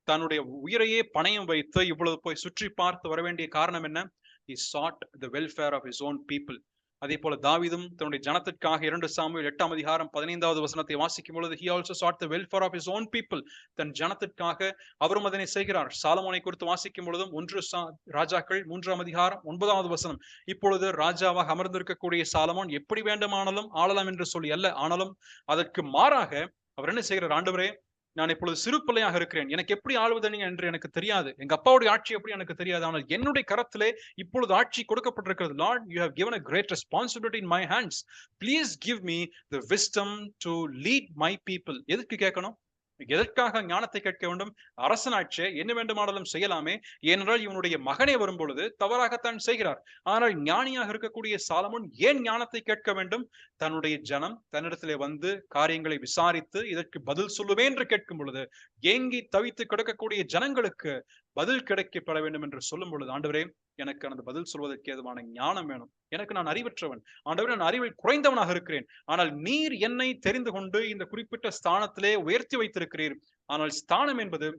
தன்னுடைய உயிரையே பணயம் வைத்து இவ்வளவு போய் சுற்றி பார்த்து வர வேண்டிய காரணம் என்ன? He sought the welfare of his own people. அதே போல தாவீதும் தன்னுடைய ஜனத்திற்காக 2 சாமுவேல் 8ஆம் அதிகாரம் 15வது வசனத்தை வாசிக்கும் பொழுது he also sought the welfare of his own people. தன் ஜனத்திற்காக அவரும் அதனை செய்கிறார். சாலமோனை குறித்து வாசிக்கும் பொழுதும் 1 ராஜாக்கள் 3ஆம் அதிகாரம் 9வது வசனம், இப்பொழுது ராஜாவாக அமர்ந்திருக்கக்கூடிய சாலமோன் எப்படி வேண்டுமானாலும் ஆளலாம் என்று சொல்லி அல்ல, ஆனாலும் அதற்கு மாறாக அவர் என்ன செய்கிறார்? ஆண்டவரே, நான் இப்பொழுது சிறு பிள்ளையாக இருக்கிறேன், எனக்கு எப்படி ஆளுவது என்று எனக்கு தெரியாது, எங்க அப்பாவுடைய ஆட்சி எப்படி எனக்கு தெரியாது, ஆனால் என்னுடைய கரத்திலே இப்பொழுது ஆட்சி கொடுக்கப்பட்டிருக்கிறது. Lord, you have given a great responsibility in my hands. Please give me the wisdom to lead my people. எதுக்கு கேட்கணும்? எதற்காக ஞானத்தை கேட்க வேண்டும்? அரசனாட்சியை என்ன வேண்டுமானாலும் செய்யலாமே, ஏனென்றால் இவனுடைய மகனே வரும் பொழுது தவறாகத்தான் செய்கிறார். ஆனால் ஞானியாக இருக்கக்கூடிய சாலமோன் ஏன் ஞானத்தை கேட்க வேண்டும்? தன்னுடைய ஜனம் தன்னிடத்திலே வந்து காரியங்களை விசாரித்து இதற்கு பதில் சொல்லுவேன் என்று கேட்கும் பொழுது, ஏங்கி தவித்து கிடக்கக்கூடிய ஜனங்களுக்கு பதில் கிடைக்கப்பட வேண்டும் என்று சொல்லும் பொழுது, ஆண்டவரே எனக்கு அந்த பதில் சொல்வதற்கு ஏதுவான ஞானம் வேணும், எனக்கு நான் அறிவற்றவன், ஆண்டவரே நான் அறிவில் குறைந்தவனாக இருக்கிறேன், ஆனால் நீர் என்னை தெரிந்து கொண்டு இந்த குறிப்பிட்ட ஸ்தானத்திலே உயர்த்தி வைத்திருக்கிறீர். ஆனால் ஸ்தானம் என்பது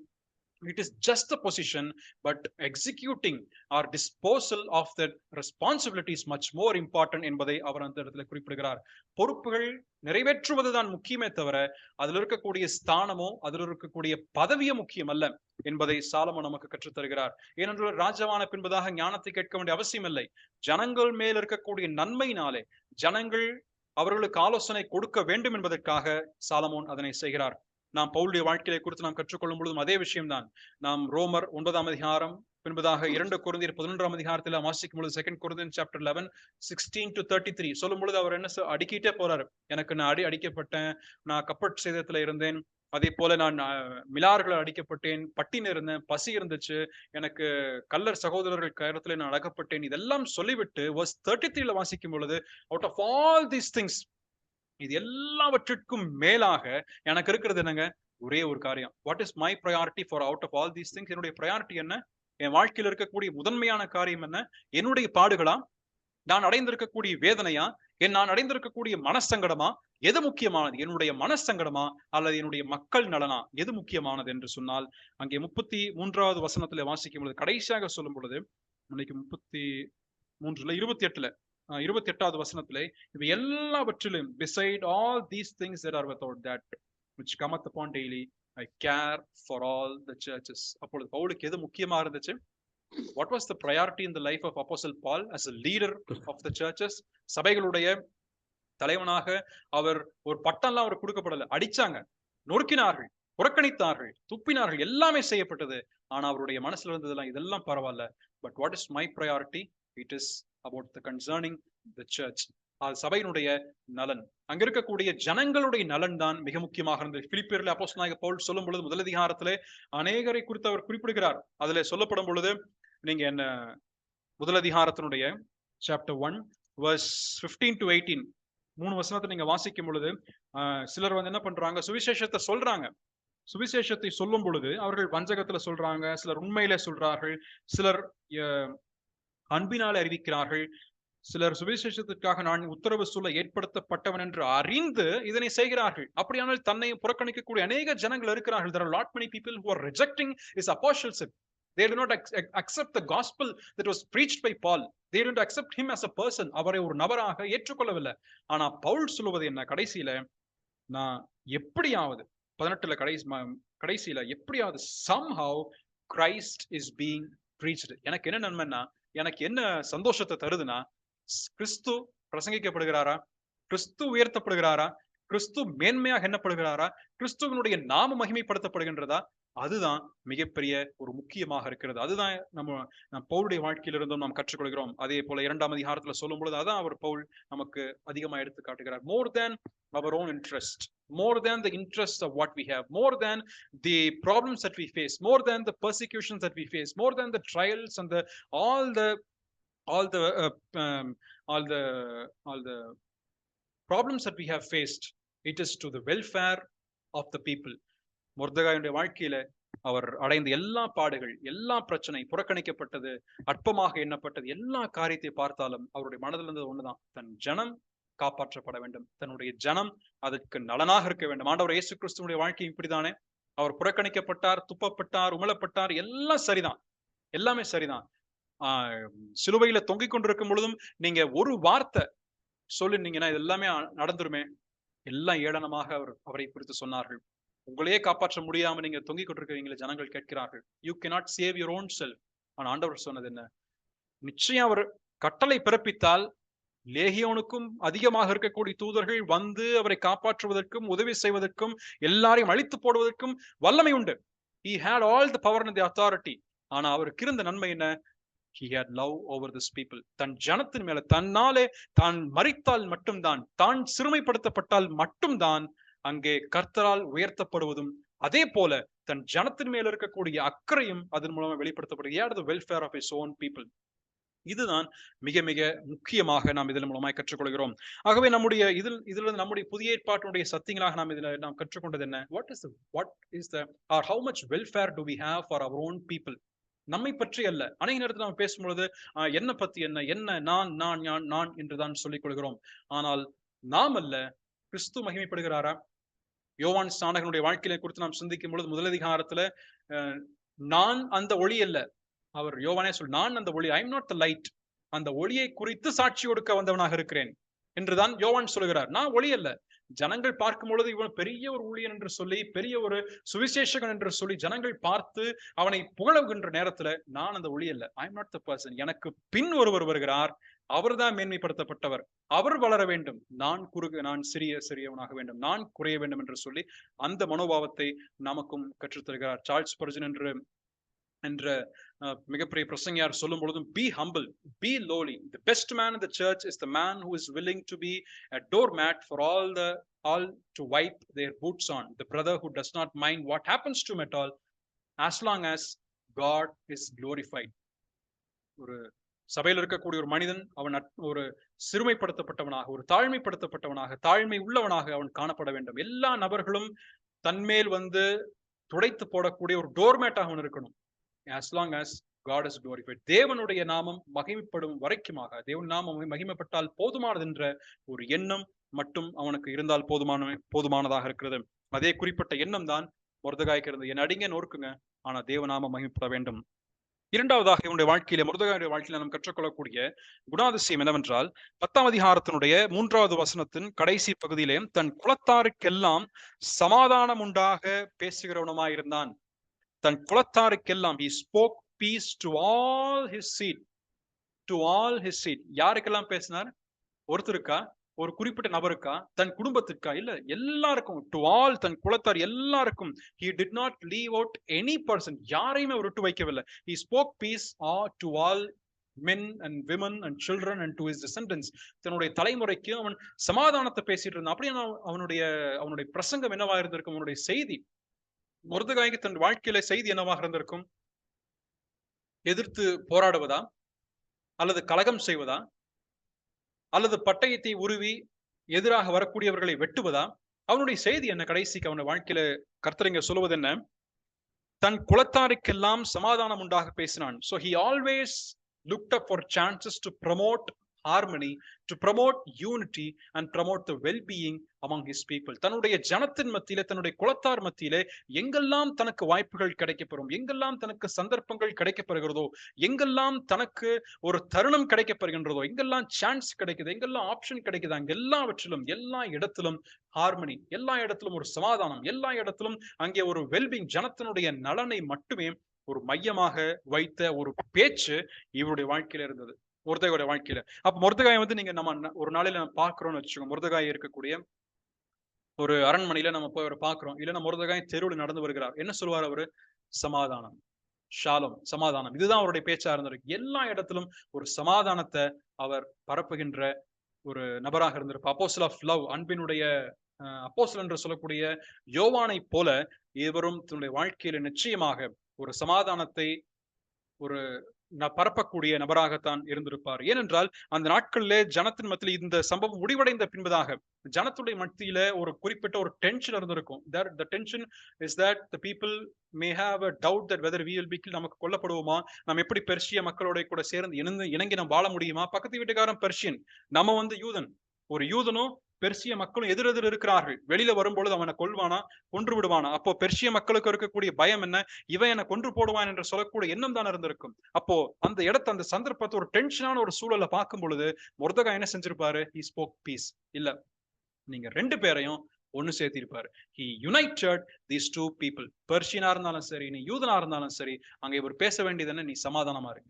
it is just a position, but executing or disposal of that responsibility is much more important என்பதை அவர் அந்த இடத்துல குறிப்பிடுகிறார். பொறுப்புகள் நிறைவேற்றுவதுதான் முக்கியமே தவிர அதில் இருக்கக்கூடிய ஸ்தானமோ அதில் இருக்கக்கூடிய பதவியோ முக்கியம் அல்ல என்பதை சாலமோன் நமக்கு கற்றுத் தருகிறார். ஏனென்றால் ராஜாவான பின்பதாக ஞானத்தை கேட்க வேண்டிய அவசியம் இல்லை. ஜனங்கள் மேல் இருக்கக்கூடிய நன்மையினாலே ஜனங்கள் அவர்களுக்கு ஆலோசனை கொடுக்க வேண்டும் என்பதற்காக சாலமோன் அதனை செய்கிறார். நாம் பவுலுடைய வாழ்க்கையை குறித்து நாம் கற்றுக்கொள்ளும் பொழுதும் அதே விஷயம்தான். நாம் ரோமர் 9ஆம் அதிகாரம் பின்பதாக 2 கொரிந்தியர் 11ஆம் அதிகாரத்தில் வாசிக்கும் பொழுது 2 Corinthians chapter 11 16 to 33 சொல்லும் பொழுது அவர் என்ன அடிக்கிட்டே போறாரு. எனக்கு நான் அடிக்கப்பட்டேன், நான் கப்பட் சேதத்துல இருந்தேன், அதே போல நான் மிலார்கள் அடிக்கப்பட்டேன், பட்டினி இருந்தேன், பசி இருந்துச்சு, எனக்கு கல்லர் சகோதரர்கள் கருத்துல நான் அடக்கப்பட்டேன், இதெல்லாம் சொல்லிவிட்டு verse 33ல வாசிக்கும் பொழுது, out of all these things, இது எல்லாவற்றிற்கும் மேலாக எனக்கு இருக்கிறது என்னங்க? ஒரே ஒரு காரியம். What is my priority for out of all these things? என்னுடைய ப்ரையாரிட்டி என்ன? என் வாழ்க்கையில் இருக்கக்கூடிய முதன்மையான காரியம் என்ன? என்னுடைய பாடுகளா? நான் அடைந்திருக்கக்கூடிய வேதனையா? நான் அடைந்திருக்கக்கூடிய மனசங்கடமா? எது முக்கியமானது? என்னுடைய மனசங்கடமா அல்லது என்னுடைய மக்கள் நலனா? எது முக்கியமானது என்று சொன்னால், அங்கே 33வது வசனத்துல வாசிக்கும் பொழுது, கடைசியாக சொல்லும் பொழுது, இன்னைக்கு 33ல 28வது வசனத்திலே, இவை எல்லாவற்றிலும் beside all these things that are without that which cometh upon daily I care for all the churches. அப்பொழுது பவுலுக்கு எது முக்கியமா இருந்துச்சு? What was the priority in the life of Apostle Paul as a leader of the churches? சபைகளுடைய தலைவனாக அவர் ஒரு பட்டம்லாம் அவர் கொடுக்கப்படல. அடிச்சாங்க, நொறுக்கினார்கள், புறக்கணித்தார்கள், துப்பினார்கள், எல்லாமே செய்யப்பட்டது. ஆனா அவருடைய மனசுல இருந்ததெல்லாம் இதெல்லாம் பரவாயில்ல. But what is my priority? It is about the concerning the church. சபையினுடைய நலன், அங்க இருக்கக்கூடிய ஜனங்களுடைய நலன் தான் மிக முக்கியமாக இருந்தது. பிலிப்பியர்ல அப்போஸ்தலனாகிய பவுல் சொல்லும் பொழுது முதல் அதிகாரத்திலே அநேகரை குறித்து அவர் குறிப்பிடுகிறார். அதுல சொல்லப்படும் பொழுது நீங்க என்ன முதல் அதிகாரத்தினுடைய சாப்டர் 1 verse 15 to 18 3 வசனத்தை நீங்க வாசிக்கும் பொழுது சிலர் வந்து என்ன பண்றாங்க, சுவிசேஷத்தை சொல்றாங்க. சுவிசேஷத்தை சொல்லும் பொழுது அவர்கள் வஞ்சகத்துல சொல்றாங்க, சிலர் உண்மையிலே சொல்றார்கள், சிலர் அன்பினாலே அறிவிக்கிறார்கள், சிலர் சுவிசேஷத்திற்காக நான் உத்தரவு சொல்ல ஏற்படுத்தப்பட்டவன் என்று அறிந்து இதனை செய்கிறார்கள். அப்படியானால் தன்னை புறக்கணிக்கக்கூடிய அநேக ஜனங்கள் இருக்கிறார்கள். There are lot many people who are rejecting his apostleship. They do not accept the gospel that was preached by Paul. They don't accept him as a person. அவரை ஒரு நபராக ஏற்றுக்கொள்ளவில்லை. ஆனா பவுல் சொல்லுவது என்ன, கடைசியில நான் எப்படியாவது 18ல கடைசியில எப்படியாவது somehow Christ is being preached. எனக்கு என்ன நன்மைன்னா, எனக்கு என்ன சந்தோஷத்தை தருதுன்னா, கிறிஸ்து பிரசங்கிக்கப்படுகிறாரா, கிறிஸ்து உயர்த்தப்படுகிறாரா, கிறிஸ்து மேன்மையாக எண்ணப்படுகிறாரா, கிறிஸ்துவனுடைய நாம மகிமைப்படுத்தப்படுகின்றதா, அதுதான் மிகப்பெரிய ஒரு முக்கியமாக இருக்கிறது. அதுதான் நம்ம பவுலுடைய வாழ்க்கையில இருந்தும் நாம் கற்றுக்கொள்கிறோம். அதே போல 2ஆம் அதிகாரத்துல சொல்லும் பொழுது அதான் அவர் பவுல் நமக்கு அதிகமா எடுத்து காட்டுகிறார். more than our own interest, more than the interest of what we have, more than the problems that we face, more than the persecutions that we face, more than the trials and all the problems that we have faced, it is to the welfare of the people. மொர்தெகாயுடைய வாழ்க்கையில அவர் அடைந்த எல்லா பாடுகள், எல்லா பிரச்சனை, புறக்கணிக்கப்பட்டது, அற்பமாக எண்ணப்பட்டது, எல்லா காரியத்தை பார்த்தாலும் அவருடைய மனதில் இருந்தது ஒண்ணுதான், தன் ஜனம் காப்பாற்றப்பட வேண்டும், தன்னுடைய ஜனம் அதற்கு நலனாக இருக்க வேண்டும். ஆண்டவர் இயேசு கிறிஸ்துவனுடைய வாழ்க்கை இப்படிதானே. அவர் புறக்கணிக்கப்பட்டார், துப்பப்பட்டார், உமிழப்பட்டார், எல்லாம் சரிதான், எல்லாமே சரிதான். சிலுவையில தொங்கிக் கொண்டிருக்கும் பொழுதும் நீங்க ஒரு வார்த்தை சொல்லினீங்கன்னா இது எல்லாமே நடந்துருமே. எல்லாம் ஏளனமாக அவரை குறித்து சொன்னார்கள். உங்களையே காப்பாற்ற முடியாம நீங்க தொங்கிக் கொண்டிருக்கிறீங்களே, ஜனங்கள் கேட்கிறார்கள், you cannot save your own self. ஆனா ஆண்டவர் சொன்னது என்ன, நிச்சயம் அவர் கட்டளை பிறப்பித்தால் லேகியோனுக்கும் அதிகமாக இருக்கக்கூடிய தூதர்கள் வந்து அவரை காப்பாற்றுவதற்கும் உதவி செய்வதற்கும் எல்லாரையும் அழித்து போடுவதற்கும் வல்லமை உண்டு. He had all the power and the authority. ஆனா அவருக்கு இருந்த நன்மை என்ன, he had love over this people. தன் ஜனத்தின் மேல தன்னாலே தான் மரித்தால் மட்டும்தான், தான் சிறுமைப்படுத்தப்பட்டால் மட்டும்தான் அங்கே கர்த்தரால் உயர்த்தப்படுவதும், அதே போல தன் ஜனத்தின் மேல இருக்கக்கூடிய அக்கறையும் அதன் மூலமா வெளிப்படுத்தப்படுகிறது. the welfare of his own people. இதுதான் மிக மிக முக்கியமாக நாம் இதன் மூலமாய் கற்றுக்கொள்கிறோம். ஆகவே நம்முடைய இதில் நம்முடைய புதிய ஏற்பாட்டினுடைய சத்தியங்களாக நாம் கற்றுக்கொண்டது என்ன, what is the or how much welfare do we have for our own people? நம்மை பற்றி அல்ல. அநேக நேரத்தில் நாம் பேசும்பொழுது என்ன பத்தி என்ன நான் என்றுதான் சொல்லிக் கொள்கிறோம். ஆனால் நாம் அல்ல, கிறிஸ்து மகிமைப்படுகிறாரா? யோவான் ஸ்நானகனுடைய வாழ்க்கையை குறித்து நாம் சிந்திக்கும் பொழுது முதல் அதிகாரத்துல நான் அந்த ஒளி அல்ல, அவர் யோவானே நான் அந்த ஒளி, I am not the light, அந்த ஒளியை குறித்து சாட்சி கொடுக்க வந்தவனாக இருக்கிறேன் என்றுதான் யோவான் சொல்கிறார். நான் ஒளி அல்ல. ஜனங்கள் பார்க்கும் பொழுது இவன் பெரிய ஒரு ஊழியன் என்று சொல்லி, பெரிய ஒரு சுவிசேஷகன் என்று சொல்லி ஜனங்கள் பார்த்து அவனை புகழுகின்ற நேரத்துல நான் அந்த ஒளி அல்ல, I am not the person, எனக்கு பின் ஒருவர் வருகிறார், அவர்தான் மேன்மைப்படுத்தப்பட்டவர், அவர் வளர வேண்டும், நான் சிறியவனாக வேண்டும், நான் குறைய வேண்டும் என்று சொல்லி அந்த மனோபாவத்தை நமக்கும் கற்றுத்தருகிறார். சார்ல்ஸ் ஸ்பர்ஜன் என்ற மிகப்பெரிய பிரசங்கியார் சொல்லும் பொழுதும், be humble, be lowly. The best man in the church is the man who is willing to be a doormat for all to wipe their boots on. The brother who does not mind what happens to him at all, as long as God is glorified. ஒரு சபையில் இருக்கக்கூடிய ஒரு மனிதன் அவன் ஒரு சிறுமைப்படுத்தப்பட்டவனாக, ஒரு தாழ்மைப்படுத்தப்பட்டவனாக, தாழ்மை உள்ளவனாக அவன் காணப்பட வேண்டும். எல்லா நபர்களும் தன்மேல் வந்து துடைத்து போடக்கூடிய ஒரு டோர்மேட்டாக அவன் இருக்கணும். as long as God is glorified. தேவனுடைய நாமம் மகிமைப்படும் வரைக்குமாக, தேவன் நாமம் மகிமைப்பட்டால் போதுமானது என்ற ஒரு எண்ணம் மட்டும் அவனுக்கு இருந்தால் போதுமானதாக இருக்கிறது. அதே குறிப்பிட்ட எண்ணம் தான் மொர்தெகாய்க்கு இருந்தது. என் அடிங்க நோக்குங்க, ஆனா தேவநாமம் மகிமைப்பட வேண்டும். இரண்டாவதாக இவனுடைய வாழ்க்கையில, மொர்தெகாயுடைய வாழ்க்கையில நாம் கற்றுக்கொள்ளக்கூடிய குணாதிசயம் என்னவென்றால், 10ஆம் அதிகாரத்தினுடைய 3வது வசனத்தின் கடைசி பகுதியிலே தன் குலத்தாருக்கெல்லாம் சமாதானம் உண்டாக பேசுகிறவனுமாயிருந்தான். தன் குலத்தாருக்கெல்லாம் he spoke peace to all his seed. To all his seed. யாருக்கெல்லாம் பேசினார்? ஒருத்தருக்கா? ஒரு குறிப்பிட்ட நபருக்கா? தன் குடும்பத்திற்கா? இல்ல, எல்லாருக்கும். டு ஆல், தன் குலத்தார் எல்லாருக்கும். He did not leave out any person. யாரையுமே விட்டு வைக்கவில்லை. He spoke peace to all men and women and children and to his descendants. தன்னுடைய தலைமுறைக்கு அவன் சமாதானத்தை பேசிட்டு இருந்தான். அப்படியே அவனுடைய பிரசங்கம் என்னவா இருந்திருக்கும்? அவனுடைய செய்தி, மொர்தெகாய்க்கு தன் வாழ்க்கையில செய்தி என்னவாக இருந்திருக்கும்? எதிர்த்து போராடுவதா, அல்லது கலகம் செய்வதா, அல்லது பட்டயத்தை உருவி எதிராக வரக்கூடியவர்களை வெட்டுவதா? அவனுடைய செய்தி என்ன? கடைசிக்கு அவனுடைய வாழ்க்கையில கர்த்தர் இங்க சொல்லுவது என்ன? தன் குலத்தாருக்கெல்லாம் சமாதானம் உண்டாக பேசினான். So he always looked up for chances to promote harmony, to promote unity and promote the well-being among his people. தன்னுடைய ஜனத்தின் மத்தியிலே, தன்னுடைய குலத்தார் மத்தியிலே எங்கெல்லாம் தனக்கு வாய்ப்புகள் கிடைக்கப்பெறும், எங்கெல்லாம் தனக்கு சந்தர்ப்பங்கள் கிடைக்கப்பெறுகிறதோ, எங்கெல்லாம் தனக்கு ஒரு தருணம் கிடைக்கப்பெறுகின்றதோ, எங்கெல்லாம் சான்ஸ் கிடைக்குது, எங்கெல்லாம் ஆப்ஷன் கிடைக்குது, அங்க எல்லாவற்றிலும், எல்லா இடத்திலும் ஹார்மனி, எல்லா இடத்திலும் ஒரு சமாதானம், எல்லா இடத்திலும் அங்கே ஒரு வெல்பீயிங், ஜனத்தினுடைய நலனை மட்டுமே ஒரு மையமாக வைத்த ஒரு பேச்சு இவருடைய வாழ்க்கையில இருந்தது, மொர்தெகாயோட வாழ்க்கையில. அப்ப மொர்தெகாயை நீங்க நம்ம ஒரு நாளையில நம்ம பார்க்கிறோம்னு வச்சுக்கோங்க. மொர்தெகாய் இருக்கக்கூடிய ஒரு அரண்மனையில நம்ம போய் அவரை பார்க்கிறோம். இல்லைன்னா மொர்தெகாய் தெருவில் நடந்து வருகிறார். என்ன சொல்லுவார் அவரு? சமாதானம், ஷாሎም, சமாதானம். இதுதான் அவருடைய பேச்சா இருந்திருக்கு. எல்லா இடத்திலும் ஒரு சமாதானத்தை அவர் பரப்புகின்ற ஒரு நபராக இருந்திருப்பார். அப்போஸ்டல் ஆஃப் லவ், அன்பினுடைய அப்போஸ்தலன் என்று சொல்லக்கூடிய யோவானை போல இவரும் தன்னுடைய வாழ்க்கையில நிச்சயமாக ஒரு சமாதானத்தை ஒரு பரப்பக்கூடிய நபராகத்தான் இருந்திருப்பார். ஏனென்றால் அந்த நாட்களிலே ஜனத்தின் மத்தியில் இந்த சம்பவம் முடிவடைந்த பின்பதாக ஜனத்துடைய மத்தியில ஒரு குறிப்பிட்ட ஒரு டென்ஷன் இருந்திருக்கும். The tension is that the people may have a doubt that whether we will be killed. நமக்கு கொல்லப்படுவோமா, நம்ம எப்படி பெர்ஷிய மக்களோட கூட சேர்ந்து இணங்கி நம்ம வாழ முடியுமா? பக்கத்து வீட்டுக்காரன் பெர்ஷியன், நம்ம யூதன். ஒரு யூதனும் பெர்சிய மக்களும் எதிரெதிர் இருக்கிறார்கள். வெளியில வரும்பொழுது அவனை கொல்வானா, கொன்று விடுவானா? அப்போ பெர்சிய மக்களுக்கு இருக்கக்கூடிய பயம் என்ன? இவன் என்னை கொன்று போடுவான் என்று சொல்லக்கூடிய எண்ணம் தான் இருந்திருக்கும். அப்போ அந்த இடத்தை, அந்த சந்தர்ப்பத்தை, ஒரு டென்ஷனான ஒரு சூழலை பார்க்கும் பொழுது மொர்தெகாய் என்ன செஞ்சிருப்பாரு? He spoke peace. இல்ல, நீங்க ரெண்டு பேரையும் ஒன்னு சேர்த்திருப்பாரு. He united these two people. பெர்ஷியனா இருந்தாலும் சரி, நீ யூதனா இருந்தாலும் சரி, அங்க இவர் பேச வேண்டியது என்ன? நீ சமாதானமா இரு.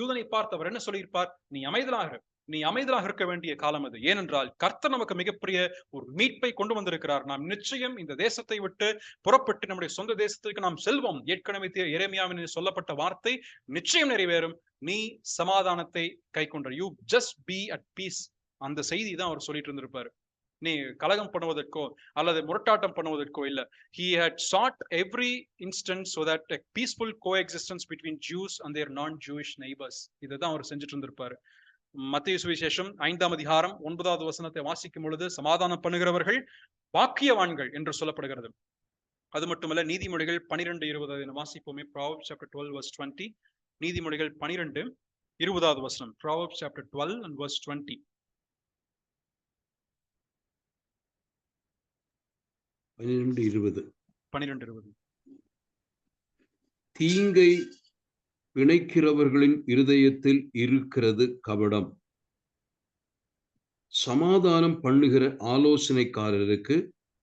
யூதனை பார்த்து அவர் என்ன சொல்லியிருப்பார்? நீ அமைதலாக இருக்க வேண்டிய காலம் அது. ஏனென்றால் கர்த்தர் நமக்கு மிகப்பெரிய ஒரு மீட்பை கொண்டு வந்திருக்கிறார். நாம் நிச்சயம் இந்த தேசத்தை விட்டு புறப்பட்டு நம்முடைய சொந்த தேசத்திற்கு நாம் செல்வோம். ஏற்கனவே எரேமியாவின் சொல்லப்பட்ட வார்த்தை நிச்சயம் நிறைவேறும். நீ சமாதானத்தை கை கொண்ட, you just be at piece. அந்த செய்தி தான் அவர் சொல்லிட்டு இருந்திருப்பாரு. நீ கலகம் பண்ணுவதற்கோ அல்லது முரட்டாட்டம் பண்ணுவதற்கோ இல்ல. He had sought every instance so that a peaceful coexistence between Jews and their non-Jewish neighbors. இதுதான் அவர் செஞ்சுட்டு இருந்திருப்பாரு. மத்தேயு சுவிசேஷம் 5ஆம் அதிகாரம் 9வது வசனத்தை வாசிக்கும் பொழுது சமாதானம் பண்ணுகிறவர்கள் பாக்கியவான்கள் என்று சொல்லப்படுகிறது. அது மட்டுமல்ல, நீதிமொழிகள் 12:20 வாசிப்போமே. Proverbs chapter 12 verse 20. நீதிமொழிகள் 12:20 வசனம். Proverbs chapter 12 and verse 20. 12:20. தீங்கை பிணைக்கிறவர்களின் இருதயத்தில் இருக்கிறது கபடம், சமாதானம் பண்ணுகிற ஆலோசனைக்காரருக்கு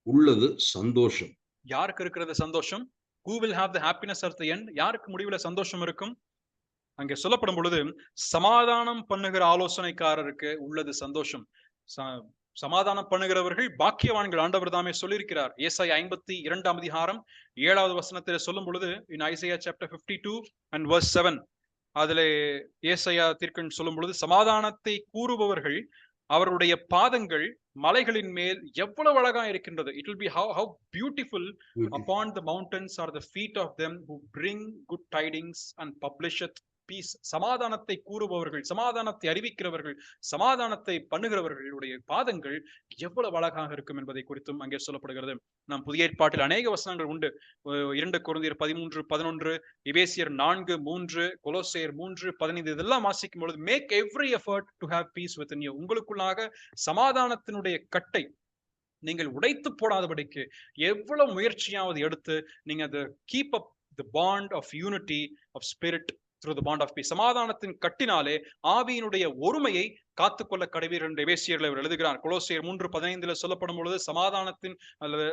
உள்ளது சந்தோஷம். யாருக்கு இருக்கிறது சந்தோஷம்? Who will have the happiness at the end? யாருக்கு முடிவுல சந்தோஷம் இருக்கும்? அங்கே சொல்லப்படும் பொழுது சமாதானம் பண்ணுகிற ஆலோசனைக்காரருக்கு உள்ளது சந்தோஷம். சமாதானம் பண்ணுகிறவர்கள் பாக்கியவான்கள். ஆண்டவர் தாமே சொல்லியிருக்கிறார். ஏசாயா 52ஆம் அதிகாரம் 7வது வசனத்தில் சொல்லும் பொழுது, in Isaiah chapter 52 and verse 7, அதுல ஏசாயா தீர்க்கன் சொல்லும் பொழுது, சமாதானத்தை கூறுபவர்கள் அவருடைய பாதங்கள் மலைகளின் மேல் எவ்வளவு அழகா இருக்கின்றது. It will be how beautiful upon the mountains are the feet of them who bring good tidings and publisheth peace. சமாதானத்தை கூறுபவர்கள், சமாதானத்தை அறிவிக்கிறவர்கள், சமாதானத்தை பண்ணுகிறவர்களுடைய பாதங்கள் எவ்வளவு அழகாக இருக்கும் என்பதை குறித்தும் அங்கே சொல்லப்படுகிறது. நாம் புதிய ஏற்பாட்டில் அநேக வசனங்கள் உண்டு. 2 கொரிந்தியர் 13:11, எபேசியர் 4:3, கொலோசையர் 3:15 இதெல்லாம் வாசிக்கும் பொழுது make every effort to have peace within you. உங்களுக்குள்ளாக சமாதானத்தினுடைய கட்டை நீங்கள் உடைத்து போடாதபடிக்கு எவ்வளவு முயற்சியாவது எடுத்து நீங்க அதை keep up the bond of unity of spirit through the bond of peace. சமாதானத்தின் கட்டினாலே ஆவியினுடைய ஒருமையை காத்துக்கொள்ள கடவீர்கள் என்று எபேசியர்ல அவர் எழுதுகிறார். கொலோசியர் 3:15 சொல்லப்படும் பொழுது சமாதானத்தின் அல்லது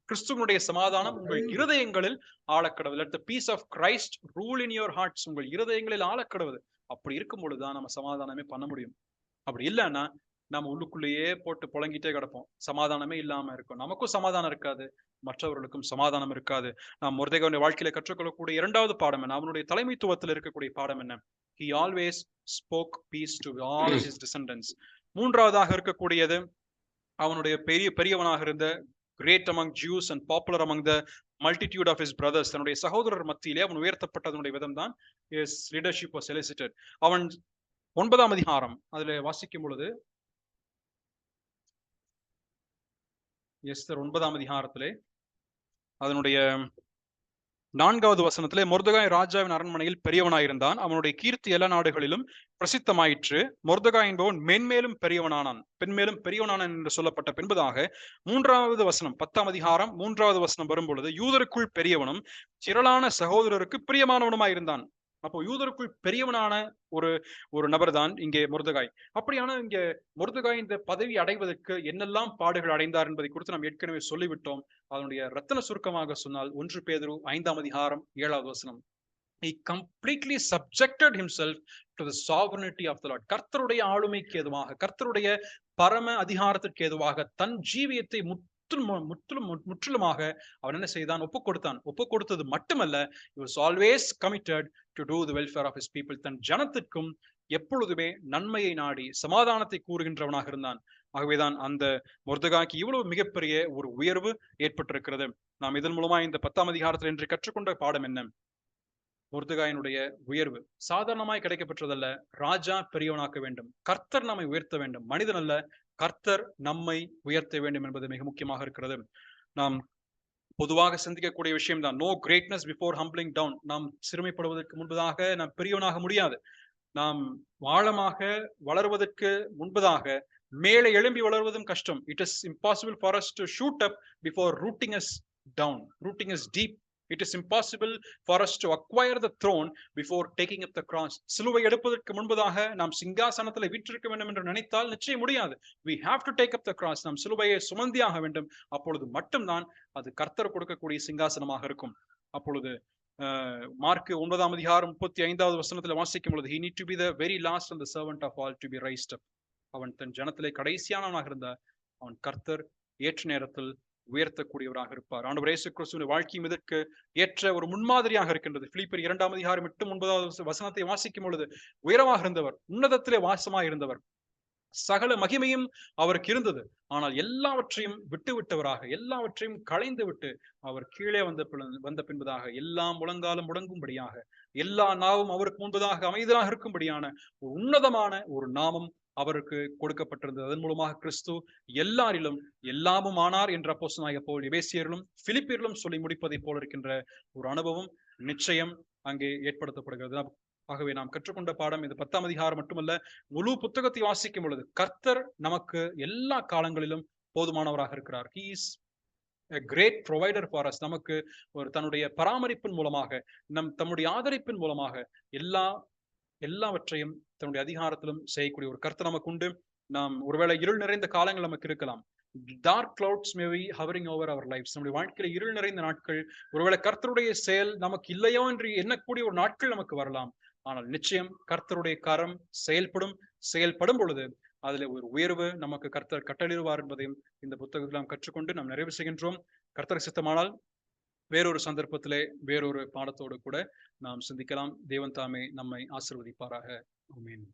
கிறிஸ்துவனுடைய சமாதானம் உங்கள் இருதயங்களில் ஆழக்கடவுது. Let the peace of Christ rule in your hearts. உங்கள் இருதயங்களில் ஆழக்கடவுது. அப்படி இருக்கும் பொழுதுதான் நம்ம சமாதானமே பண்ண முடியும். அப்படி இல்லைன்னா நம்ம உள்ளுக்குள்ளேயே போட்டு புழங்கிட்டே கிடப்போம். சமாதானமே இல்லாம இருக்கும். நமக்கும் சமாதானம் இருக்காது, மற்றவர்களுக்கும் சமாதானம் இருக்காது. நாம் மொர்தெகாயுடைய வாழ்க்கையில கற்றுக்கொள்ளக்கூடிய இரண்டாவது பாடம் என்ன? அவனுடைய தலைமைத்துவத்தில் இருக்கக்கூடிய பாடம் என்ன? He always spoke peace to all his descendants. மூன்றாவதாக இருக்கக்கூடியது, அவனுடைய பெரியவனாக இருந்த, great among Jews and popular among the multitude of his brothers, தன்னுடைய சகோதரர் மத்தியிலே அவன் உயர்த்தப்பட்டதனுடைய விதம் தான் his leadership was solicited. அவன் 9ஆம் அதிகாரம் அதுல வாசிக்கும் பொழுது, எஸ்தர் 9ஆம் அதிகாரத்திலே அதனுடைய 4வது வசனத்திலே, மொர்தெகாய் ராஜாவின் அரண்மனையில் பெரியவனாயிருந்தான், அவனுடைய கீர்த்தி எல்லா நாடுகளிலும் பிரசித்தமாயிற்று. மொர்தெகாய் என்பவன் மென்மேலும் பெரியவனானான், பெண்மேலும் பெரியவனானான் என்று சொல்லப்பட்ட பின்பதாக 3வது வசனம் 10ஆம் அதிகாரம் 3வது வசனம் வரும்பொழுது, யூதருக்குள் பெரியவனும் திரளான சகோதரருக்கு பிரியமானவனுமாயிருந்தான். அப்போ யூதருக்குள் பெரியவனான ஒரு நபர் தான் இங்கே மொர்தெகாய். அப்படியான இங்கே மொர்தெகாய் இந்த பதவி அடைவதற்கு என்னெல்லாம் பாடுகள் அடைந்தார் என்பதை குறித்து நாம் ஏற்கனவே சொல்லிவிட்டோம். அதனுடைய ரத்தின சுருக்கமாக சொன்னால் 1 பேதுரு 5ஆம் அதிகாரம் 7வது வசனம், he completely subjected himself to the sovereignty of the Lord. கர்த்தருடைய ஆளுமைக்கு ஏதுவாக, கர்த்தருடைய பரம அதிகாரத்திற்கு ஏதுவாக தன் ஜீவியத்தை முற்றிலுமாக அவன் என்ன செய்தான்? ஒப்புக் கொடுத்தான். ஒப்புக் கொடுத்தது மட்டுமல்ல, he was always committed to do the welfare of his people. தன் ஜனத்திற்கும் எப்பொழுதுமே நன்மையை நாடி சமாதானத்தை கூறுகின்றவனாக இருந்தான். ஆகவேதான் அந்த மொர்தெகாய்க்கு இவ்வளவு மிகப்பெரிய ஒரு உயர்வு ஏற்பட்டிருக்கிறது. நாம் இதன் மூலமா இந்த 10ஆம் அதிகாரத்தில் இன்று கற்றுக்கொண்ட பாடம் என்ன? மொர்தெகாயினுடைய உயர்வு சாதாரணமாய் கிடைக்கப்பெற்றதல்ல. ராஜா பெரியவனாக்க வேண்டும், கர்த்தர் நம்மை உயர்த்த வேண்டும், மனிதன் அல்ல, கர்த்தர் நம்மை உயர்த்த வேண்டும் என்பது மிக முக்கியமாக இருக்கிறது. நாம் பொதுவாக சிந்திக்கக்கூடிய விஷயம் தான், no greatness before humbling down. நாம் சிறுமைப்படுவதற்கு முன்பதாக நாம் பெரியவனாக முடியாது. நாம் ஆழமாக வளர்வதற்கு முன்பதாக மேலே எழும்பி வளர்வதும் கஷ்டம். It is impossible for us to shoot up before rooting us down, rooting us deep. It is impossible for us to acquire the throne before taking up the cross. சிலுவை எடுப்பதற்கு முன்பதாக நாம் சிங்காசனத்தில் வீற்றிருக்க வேண்டும் என்று நினைத்தால் நிச்சயம் முடியாது. We have to take up the cross. நாம் சிலுவையை சுமந்தியாக வேண்டும். அப்பொழுது மட்டும்தான் அது கர்த்தர் கொடுக்கக்கூடிய சிங்காசனமாக இருக்கும். அப்பொழுது மார்க் 9ஆம் அதிகாரம் 35வது வசனத்தில் வாசிக்கும் பொழுது, he need to be the very last and the servant of all to be raised up. அவன் தன் ஜனத்திலே கடைசியானவனாக இருந்தா அவன் கர்த்தர் ஏற்ற நேரத்தில் உயர்த்தக்கூடியவராக இருப்பார். ஆண்டவர் இயேசு கிறிஸ்துவின் வாழ்க்கையும் இதற்கு ஏற்ற ஒரு முன்மாதிரியாக இருக்கின்றது. பிலிப்பியர் 2ஆம் அதிகாரம் 8-9வது வசனத்தை வாசிக்கும் பொழுது, உயரமாக இருந்தவர், உன்னதத்திலே வாசமாக இருந்தவர், சகல மகிமையும் அவருக்கு இருந்தது, ஆனால் எல்லாவற்றையும் விட்டுவிட்டவராக, எல்லாவற்றையும் களைந்து விட்டு அவர் கீழே வந்த பின்பதாக எல்லாம் முழங்காலும் முடங்கும்படியாக, எல்லா நாவும் அவருக்கு முன்பதாக அமைதலாக இருக்கும்படியான ஒரு உன்னதமான ஒரு நாமம் அவருக்கு கொடுக்கப்பட்டிருந்தது. அதன் மூலமாக கிறிஸ்து எல்லாரிலும் எல்லாமும் ஆனார் என்ற அப்போஸ்தலனாகிய பவுல் எபேசியரிலும் பிலிப்பியரிலும் சொல்லி முடிப்பதை போல இருக்கின்ற ஒரு அனுபவம் நிச்சயம் அங்கே ஏற்படுத்தப்படுகிறது. ஆகவே நாம் கற்றுக்கொண்ட பாடம் இது 10ஆம் அதிகாரம் மட்டுமல்ல, முழு புத்தகத்தை வாசிக்கும் பொழுது கர்த்தர் நமக்கு எல்லா காலங்களிலும் போதுமானவராக இருக்கிறார். He is a great provider for us. நமக்கு ஒரு தன்னுடைய பராமரிப்பின் மூலமாக, தம்முடைய ஆதரிப்பின் மூலமாக எல்லாவற்றையும் தன்னுடைய அதிகாரத்திலும் செய்யக்கூடிய ஒரு கர்த்தர் நமக்கு உண்டு. நாம் ஒருவேளை இருள் நிறைந்த காலங்கள் நமக்கு இருக்கலாம். Dark clouds may be hovering over our lives. நம்முடைய வாழ்க்கையில இருள் நிறைந்த நாட்கள், ஒருவேளை கர்த்தருடைய செயல் நமக்கு இல்லையோ என்று எண்ணக்கூடிய ஒரு நாட்கள் நமக்கு வரலாம். ஆனால் நிச்சயம் கர்த்தருடைய கரம் செயல்படும் பொழுது அதுல ஒரு உயர்வு நமக்கு கர்த்தர் கட்டளிடுவார் என்பதையும் இந்த புத்தகத்தில் நாம் கற்றுக்கொண்டு நாம் நிறைவு செய்கின்றோம். கர்த்தர் சித்தமானால் வேறொரு சந்தர்ப்பத்திலே வேறொரு பாடத்தோடு கூட நாம் சிந்திக்கலாம். தேவன் தாமே நம்மை ஆசீர்வதிப்பாராக. ஆமென்.